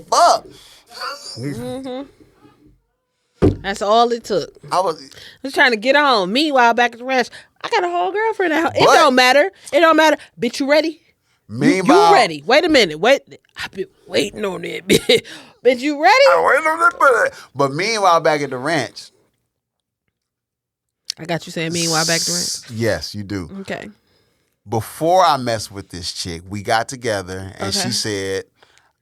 fuck? That's all it took. I was. I was trying to get on. Meanwhile, back at the ranch, I got a whole girlfriend at home. It But- don't matter. It don't matter. Bitch, you ready? Meanwhile, You ready? Wait a minute. Wait. I've been waiting on it. Bitch, you ready? But meanwhile, back at the ranch. I got you saying meanwhile back at the ranch. Yes, you do. Okay. Before I messed with this chick, we got together and Okay. she said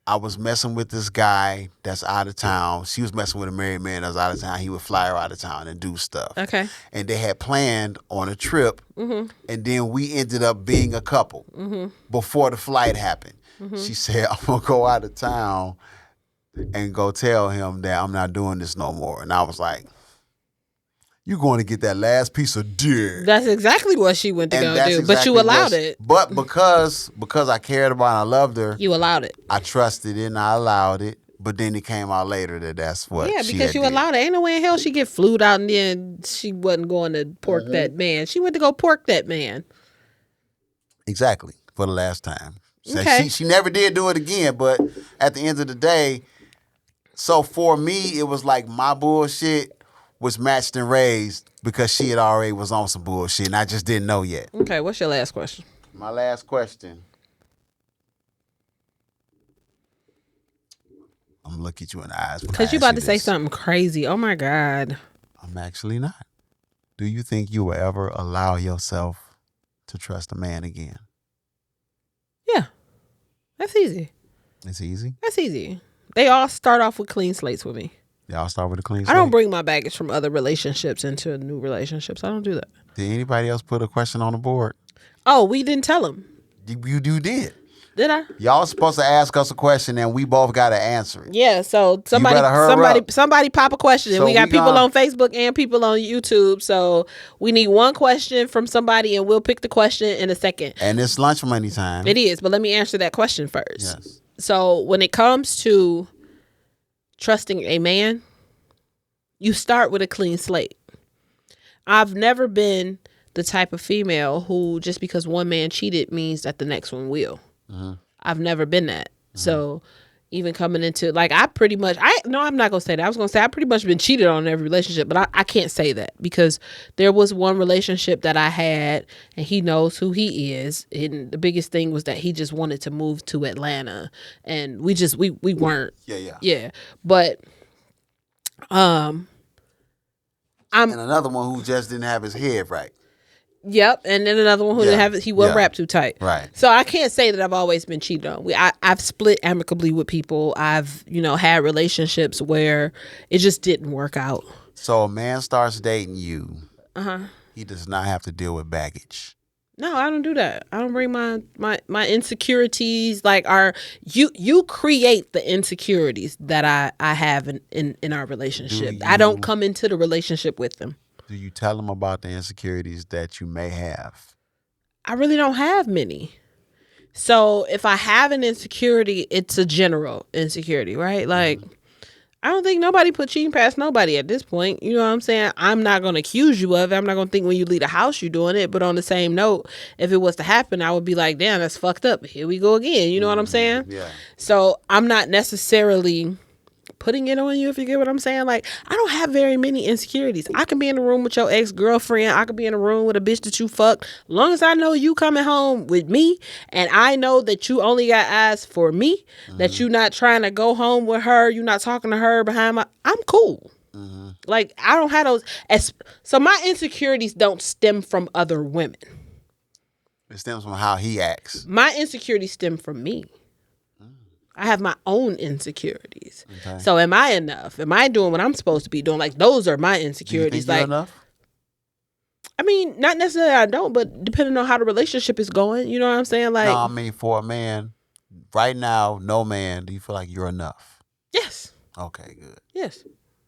I was messing with this guy that's out of town. She was messing with a married man that's out of town. He would fly her out of town and do stuff. Okay. And they had planned on a trip, and then we ended up being a couple before the flight happened. She said, I'm going to go out of town and go tell him that I'm not doing this no more. And I was like, you going to get that last piece of dick. That's exactly what she went to And go that's do. But exactly you allowed what- it. But because I cared about and I loved her, You allowed it. I trusted it and I allowed it. But then it came out later that that's what Yeah, she because had you did. allowed it. Ain't no way in hell she get flued out and then she wasn't going to pork that man. She went to go pork that man. Exactly, for the last time. So Okay. she never did do it again, but at the end of the day, So for me, it was like my bullshit was matched and raised because she had already was on some bullshit, and I just didn't know yet. Okay, what's your last question? My last question. I'm gonna look at you in the eyes because you about to say something crazy. Oh my God. I'm actually not. Do you think you will ever allow yourself to trust a man again? Yeah, that's easy. It's easy. That's easy. They all start off with clean slates with me. They all start with a clean I slate. don't bring my baggage from other relationships into new relationships. I don't do that. Did anybody else put a question on the board? Oh, we didn't tell them. You did. Did I? Y'all supposed to ask us a question and we both got to answer it. Yeah, so somebody pop a question. So we got people on Facebook and people on YouTube. So we need one question from somebody and we'll pick the question in a second. And it's lunch money time. It is, but let me answer that question first. Yes. So when it comes to trusting a man, you start with a clean slate. I've never been the type of female who just because one man cheated means that the next one will. Mm-hmm. I've never been that. Mm-hmm. So even coming into I'm not going to say that. I was going to say I pretty much been cheated on in every relationship, but I can't say that because there was one relationship that I had and he knows who he is. And the biggest thing was that he just wanted to move to Atlanta and we weren't. Yeah. But, I'm and another one who just didn't have his head right. Yep, and then another one who didn't have he wasn't wrapped too tight. Right. So I can't say that I've always been cheated on. I've split amicably with people. I've had relationships where it just didn't work out. So a man starts dating you. He does not have to deal with baggage. No, I don't do that. I don't bring my insecurities. Like you create the insecurities that I have in our relationship. I don't come into the relationship with them. Do you tell them about the insecurities that you may have? I really don't have many. So if I have an insecurity, it's a general insecurity, right? Like, I don't think nobody put cheating past nobody at this point. You know what I'm saying? I'm not going to accuse you of it. I'm not going to think when you leave the house you're doing it. But on the same note, if it was to happen, I would be like, damn, that's fucked up. Here we go again. You know what I'm saying? Yeah. So I'm not necessarily putting it on you, if you get what I'm saying. Like, I don't have very many insecurities. I can be in a room with your ex-girlfriend. I could be in a room with a bitch that you fucked. As long as I know you coming home with me and I know that you only got eyes for me, that you not trying to go home with her, you not talking to her behind I'm cool. Like, I don't have those. So my insecurities don't stem from other women. It stems from how he acts. My insecurities stem from me. I have my own insecurities. Okay. So am I enough? Am I doing what I'm supposed to be doing? Like, those are my insecurities. Do you think you're enough? I mean, not necessarily I don't, but depending on how the relationship is going, you know what I'm saying? Like, no, I mean, for a man, right now, no man, do you feel like you're enough? Yes. Okay, good. Yes.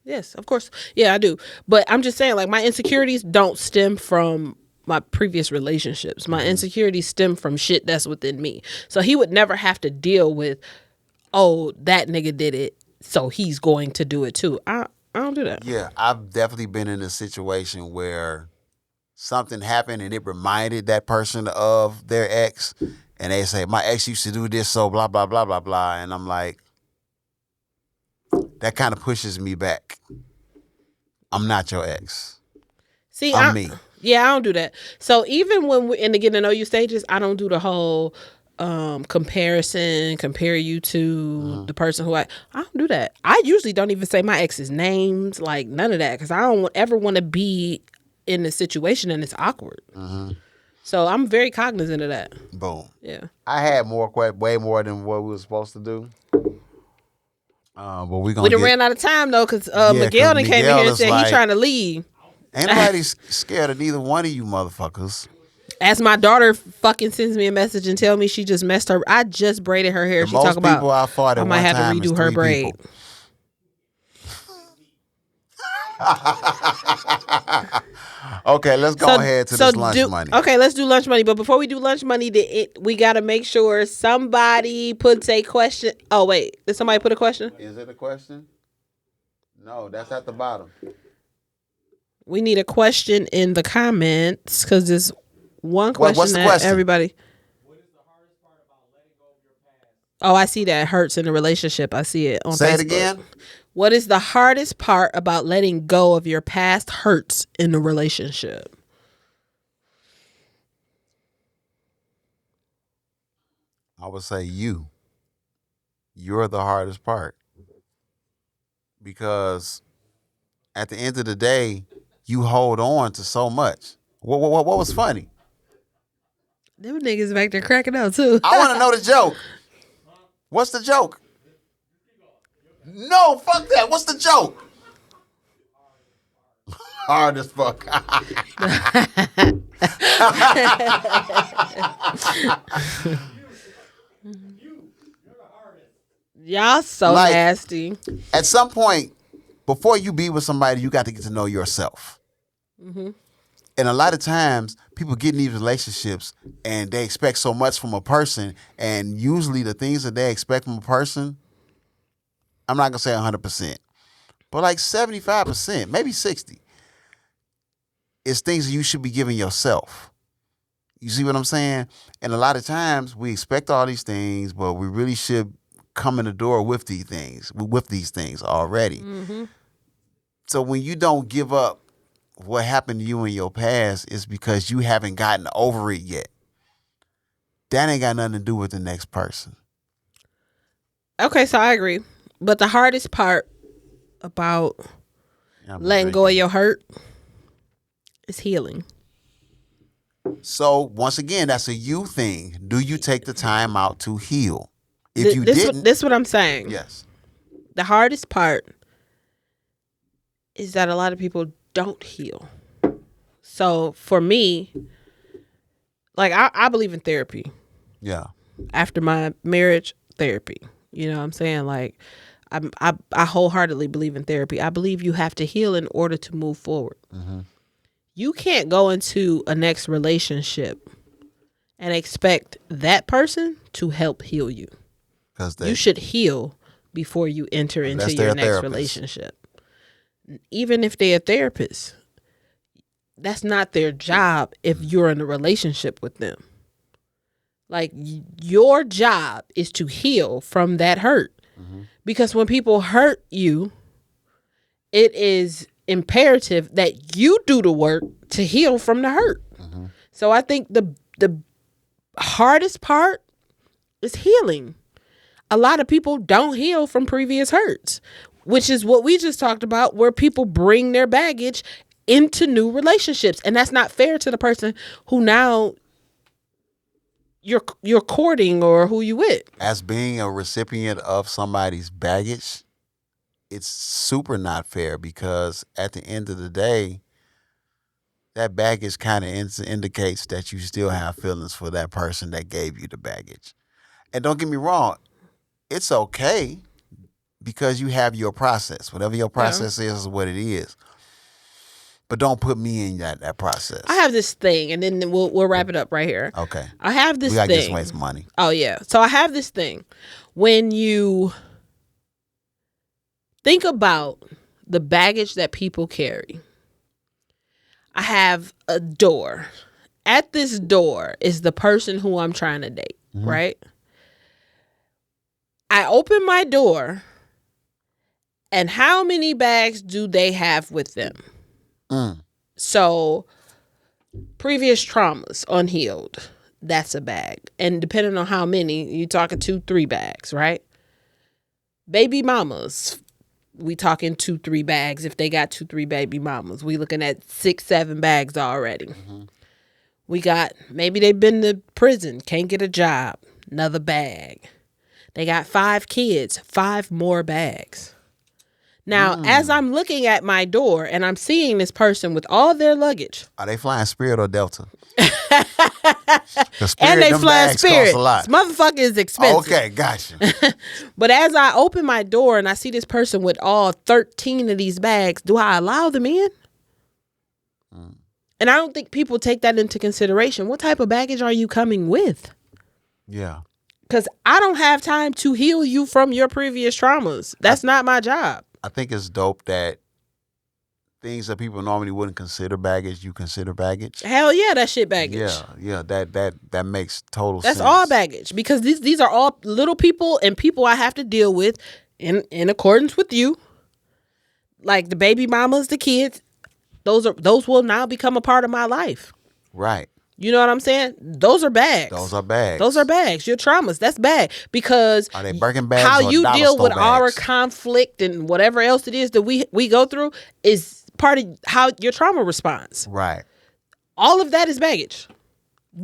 Yes, of course. Yeah, I do. But I'm just saying, like, my insecurities don't stem from my previous relationships. My insecurities stem from shit that's within me. So he would never have to deal with, oh, that nigga did it, so he's going to do it too. I don't do that. Yeah, I've definitely been in a situation where something happened and it reminded that person of their ex, and they say, my ex used to do this, so blah, blah, blah, blah, blah. And I'm like, that kind of pushes me back. I'm not your ex. See, I'm me. Yeah, I don't do that. So even when we're in the getting to know you stages, I don't do the whole compare you to the person who I don't do that. I usually don't even say my ex's names, like none of that, because I don't ever want to be in a situation and it's awkward. So I'm very cognizant of that. Boom. Yeah. I had way more than what we were supposed to do. But we done ran out of time though, because Miguel done came in here and said he's trying to leave. Ain't nobody scared of neither one of you motherfuckers. As my daughter fucking sends me a message and tell me she just messed her. I just braided her hair. She talk about I fought at I might one have time to redo her braid. Okay, let's go ahead to this lunch money. Okay, let's do lunch money. But before we do lunch money, we got to make sure somebody puts a question. Oh, wait. Did somebody put a question? Is it a question? No, that's at the bottom. We need a question in the comments because there's one question What's the that question? everybody. What is the hardest part about letting go of your past Oh, I see that hurts in a relationship. I see it on Say Facebook. it again. What is the hardest part about letting go of your past hurts in a relationship? I would say you're the hardest part, because at the end of the day, you hold on to so much. What was funny? Them niggas back there cracking up too. I want to know the joke. What's the joke? No, fuck that. What's the joke? Hard as fuck. Y'all so Like- nasty. At some point, before you be with somebody, you got to get to know yourself. And a lot of times, people get in these relationships and they expect so much from a person, and usually the things that they expect from a person, I'm not gonna say 100%, but like 75%, maybe 60, is things that you should be giving yourself. You see what I'm saying? And a lot of times we expect all these things, but we really should come in the door with these things already. So when you don't give up what happened to you in your past, is because you haven't gotten over it yet. That ain't got nothing to do with the next person. Okay, so I agree. But the hardest part about letting go of your hurt is healing. So once again, that's a you thing. Do you take the time out to heal? If you didn't, this what I'm saying. yes. The hardest part is that a lot of people don't heal. So for me, like I believe in therapy. Yeah. After my marriage, therapy. You know what I'm saying? Like I wholeheartedly believe in therapy. I believe you have to heal in order to move forward. You can't go into a next relationship and expect that person to help heal you. Because You should heal before you enter into they're your a next therapist. relationship. Even if they're a therapist, that's not their job if you're in a relationship with them. Like, your job is to heal from that hurt. Because when people hurt you, it is imperative that you do the work to heal from the hurt. So I think the hardest part is healing. A lot of people don't heal from previous hurts, which is what we just talked about, where people bring their baggage into new relationships. And that's not fair to the person who now you're courting or who you with. as being a recipient of somebody's baggage, it's super not fair, because at the end of the day, that baggage kind of indicates that you still have feelings for that person that gave you the baggage. And don't get me wrong, it's okay, because you have your process. Whatever your process is what it is. But don't put me in that process. I have this thing, and then we'll wrap it up right here. Okay. I have this We gotta thing. get somebody some money. Oh, yeah. So I have this thing. When you think about the baggage that people carry, I have a door. At this door is the person who I'm trying to date, right? I open my door, and how many bags do they have with them? So, previous traumas, unhealed, that's a bag. And depending on how many, you're talking 2-3 bags, right? Baby mamas, we talking 2-3 bags. If they got 2-3 baby mamas, we looking at 6-7 bags already. We got, maybe they've been to prison, can't get a job, another bag. They got 5 kids, 5 more bags. Now, as I'm looking at my door and I'm seeing this person with all their luggage. Are they flying Spirit or Delta? The Spirit, And they them flying bags Spirit. cost a lot. This motherfucker is expensive. Okay, gotcha. But as I open my door and I see this person with all 13 of these bags, do I allow them in? And I don't think people take that into consideration. What type of baggage are you coming with? Yeah. Because I don't have time to heal you from your previous traumas. That's not my job. I think it's dope that things that people normally wouldn't consider baggage, you consider baggage. Hell yeah, that shit baggage. Yeah, that makes total That's sense. all baggage because these are all little people and people I have to deal with in accordance with you. Like the baby mamas, the kids, those will now become a part of my life. Right. You know what I'm saying? Those are bags. Those are bags. Those are bags. Your traumas, that's bag. Because are they Birkin bags how or you dollar deal store with bags? our conflict and whatever else it is that we go through is part of how your trauma responds. Right. All of that is baggage.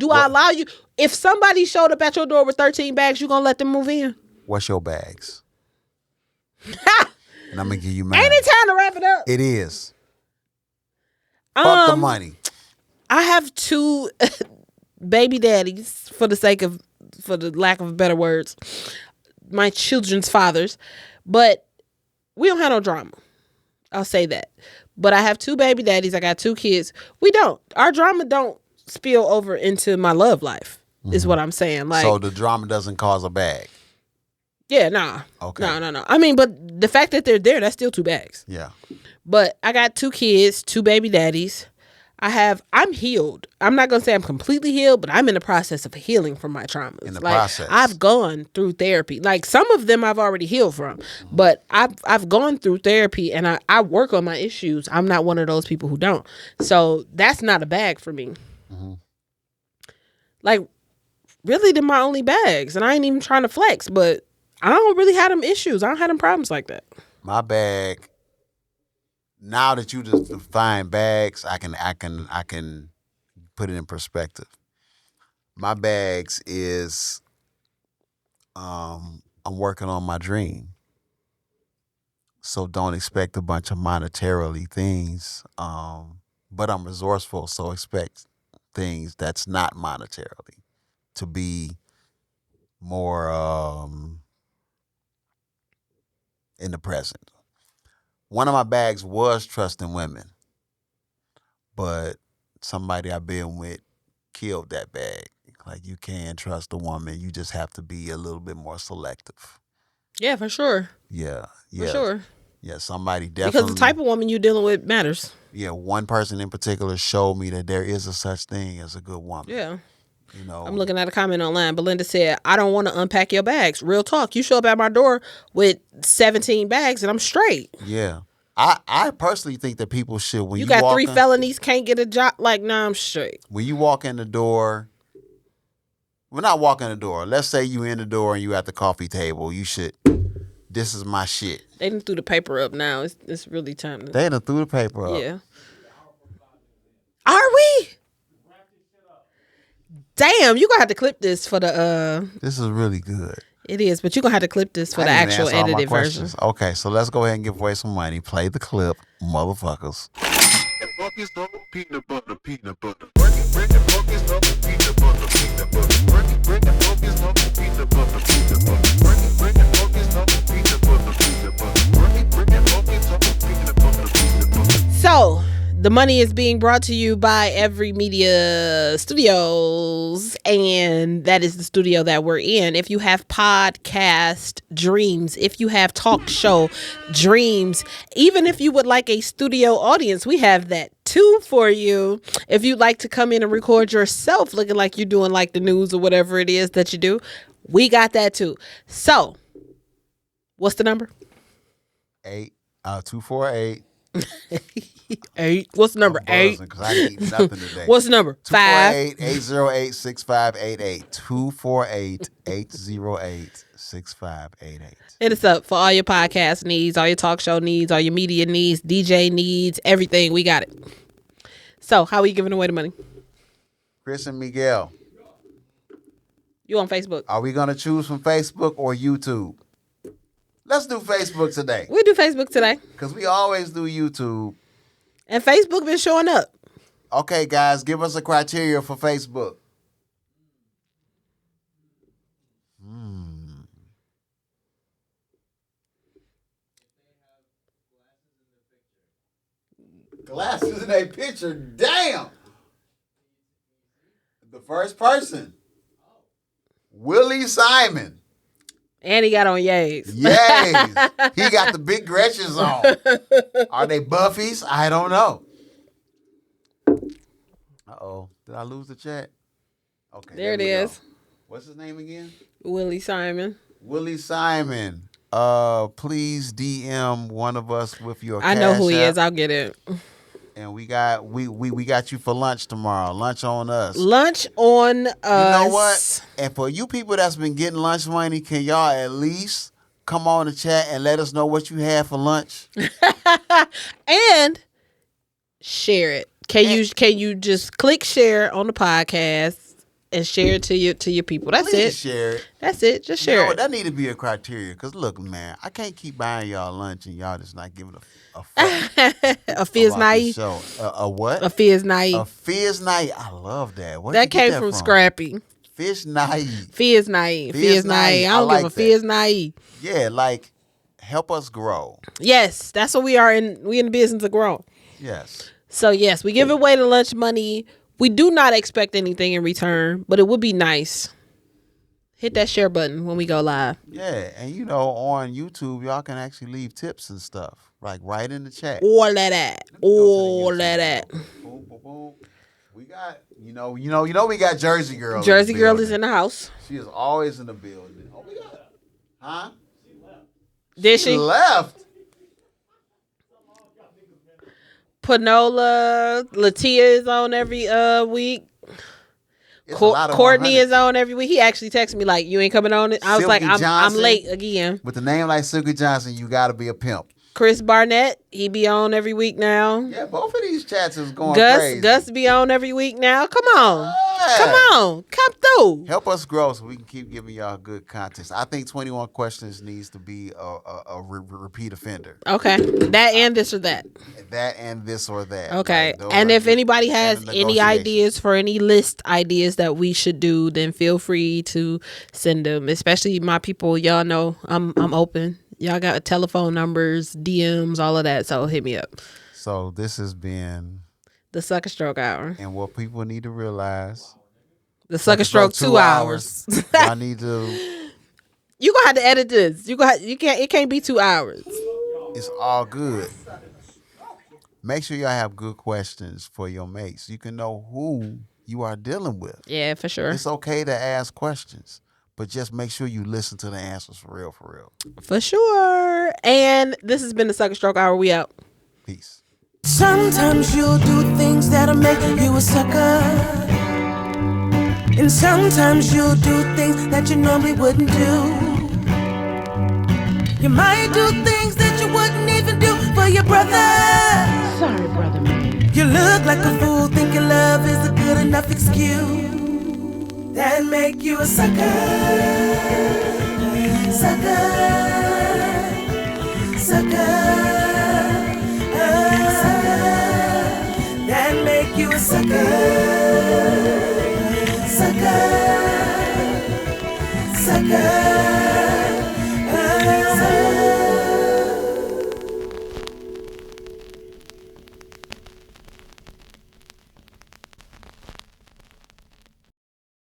I allow you? If somebody showed up at your door with 13 bags, you gonna let them move in? What's your bags? And I'm gonna give you mine. Ain't it time to wrap it up? It is. Fuck the money. I have 2 baby daddies for the lack of better words, my children's fathers, but we don't have no drama. I'll say that. But I have 2 baby daddies. I got 2 kids. Our drama don't spill over into my love life, is what I'm saying. Like, so the drama doesn't cause a bag. Yeah, nah. Okay. No. I mean, but the fact that they're there, that's still 2 bags. Yeah. But I got 2 kids, 2 baby daddies. I'm healed. I'm not going to say I'm completely healed, but I'm in the process of healing from my traumas. In the process. I've gone through therapy. Like some of them I've already healed from, but I've gone through therapy and I work on my issues. I'm not one of those people who don't. So that's not a bag for me. Mm-hmm. Like really they're my only bags and I ain't even trying to flex, but I don't really have them issues. I don't have them problems like that. My bag. Now that you just define bags, I can put it in perspective. My bags is I'm working on my dream. So don't expect a bunch of monetarily things. But I'm resourceful, so expect things that's not monetarily to be more in the present. One of my bags was trusting women, but somebody I've been with killed that bag. Like you can trust a woman, you just have to be a little bit more selective. Yeah, for sure. Yeah. For sure. Yeah, somebody definitely. Because the type of woman you're dealing with matters. Yeah, one person in particular showed me that there is a such thing as a good woman. Yeah. You know, I'm looking at a comment online. Belinda said, I don't want to unpack your bags. Real talk. You show up at my door with 17 bags and I'm straight. Yeah. I personally think that people should, when you got walk 3 felonies, can't get a job. Like, nah, I'm straight. When you walk in the door, we're not walking the door. Let's say you in the door and you at the coffee table. You should, this is my shit. They done threw the paper up now. It's really time to. They done threw the paper up. Yeah. Are we? Damn, you gonna have to clip this for the This is really good. It is, but you're gonna have to clip this for the actual edited version. Okay, so let's go ahead and give away some money. Play the clip, motherfuckers. So, the money is being brought to you by Every Media Studios, and that is the studio that we're in. If you have podcast dreams, if you have talk show dreams, even if you would like a studio audience, we have that too for you. If you'd like to come in and record yourself looking like you're doing like the news or whatever it is that you do, we got that too. So, what's the number? 248. 8. What's the number? 8. I didn't eat nothing today. What's the number? 5. 248-808-6588. 248-808-6588. Hit us up for all your podcast needs, all your talk show needs, all your media needs, DJ needs, everything. We got it. So, how are we giving away the money? Chris and Miguel. You on Facebook? Are we going to choose from Facebook or YouTube? Let's do Facebook today. We do Facebook today. Because we always do YouTube. And Facebook been showing up. Okay, guys, give us a criteria for Facebook. Glasses in a picture. Damn. The first person. Willie Simon. And he got on yays. Yes. He got the big Gretchens on. Are they Buffies? I don't know. Uh-oh. Did I lose the chat? Okay. There it we go. is. What's his name again? Willie Simon. Willie Simon. Please DM one of us with your I know Cash who he App. is. I'll get it. And we got you for lunch tomorrow. Lunch on us. Lunch on us. You know what? And for you people that's been getting lunch money, can y'all at least come on the chat and let us know what you had for lunch? And share it. Can you just click share on the podcast and share it to your people? That's Please it. Share it. That's it. Just share it. That need to be a criteria. Cause look, man, I can't keep buying y'all lunch and y'all just not giving a fuck. A fizz night. A what? A fizz night. A fizz night. I love that. Where'd That you get came that from Scrappy. Fish night. Fizz night. Fizz night. I don't like give a that. fizz night. Yeah, like help us grow. Yes, that's what we are in. We in the business of growing. Yes. So yes, we give away the lunch money. We do not expect anything in return, but it would be nice. Hit that share button when we go live. Yeah, and on YouTube, y'all can actually leave tips and stuff, like right in the chat. All of that. All of that. Boom, boom, boom. We got, we got Jersey Girl. Jersey Girl is in the house. She is always in the building. Oh, we got, huh? Did she? Left. Panola, Latia is on every week. It's a lot of Courtney 100s. is on every week. He actually texted me like, "You ain't coming on it." I was Silky like, "I'm Johnson. late again." With a name like Sucka Johnson, you got to be a pimp. Chris Barnett, he be on every week now. Yeah, both of these chats is going crazy. Gus be on every week now. Come on. Yeah. Come on. Come through. Help us grow so we can keep giving y'all good content. I think 21 Questions needs to be a repeat offender. Okay. That and this or that. That and this or that. Okay. Like, those And are if good. anybody And has the any negotiation. ideas for any list ideas that we should do, then feel free to send them. Especially my people, y'all know I'm open. Y'all got telephone numbers, DMs, all of that. So hit me up. So this has been The Sucka Stroke Hour. and what people need to realize. The Sucka Stroke 2 hours. Y'all need to. You gonna have to edit this. You can't. It can't be 2 hours. It's all good. Make sure y'all have good questions for your mates. You can know who you are dealing with. Yeah, for sure. It's okay to ask questions, but just make sure you listen to the answers for real, for real. For sure. And this has been the Sucka Stroke Hour. We out. Peace. Sometimes you'll do things that'll make you a sucker. And sometimes you'll do things that you normally wouldn't do. You might do things that you wouldn't even do for your brother. Sorry, brother man. You look like a fool thinking love is a good enough excuse. That make you a sucker. Sucker. Sucker.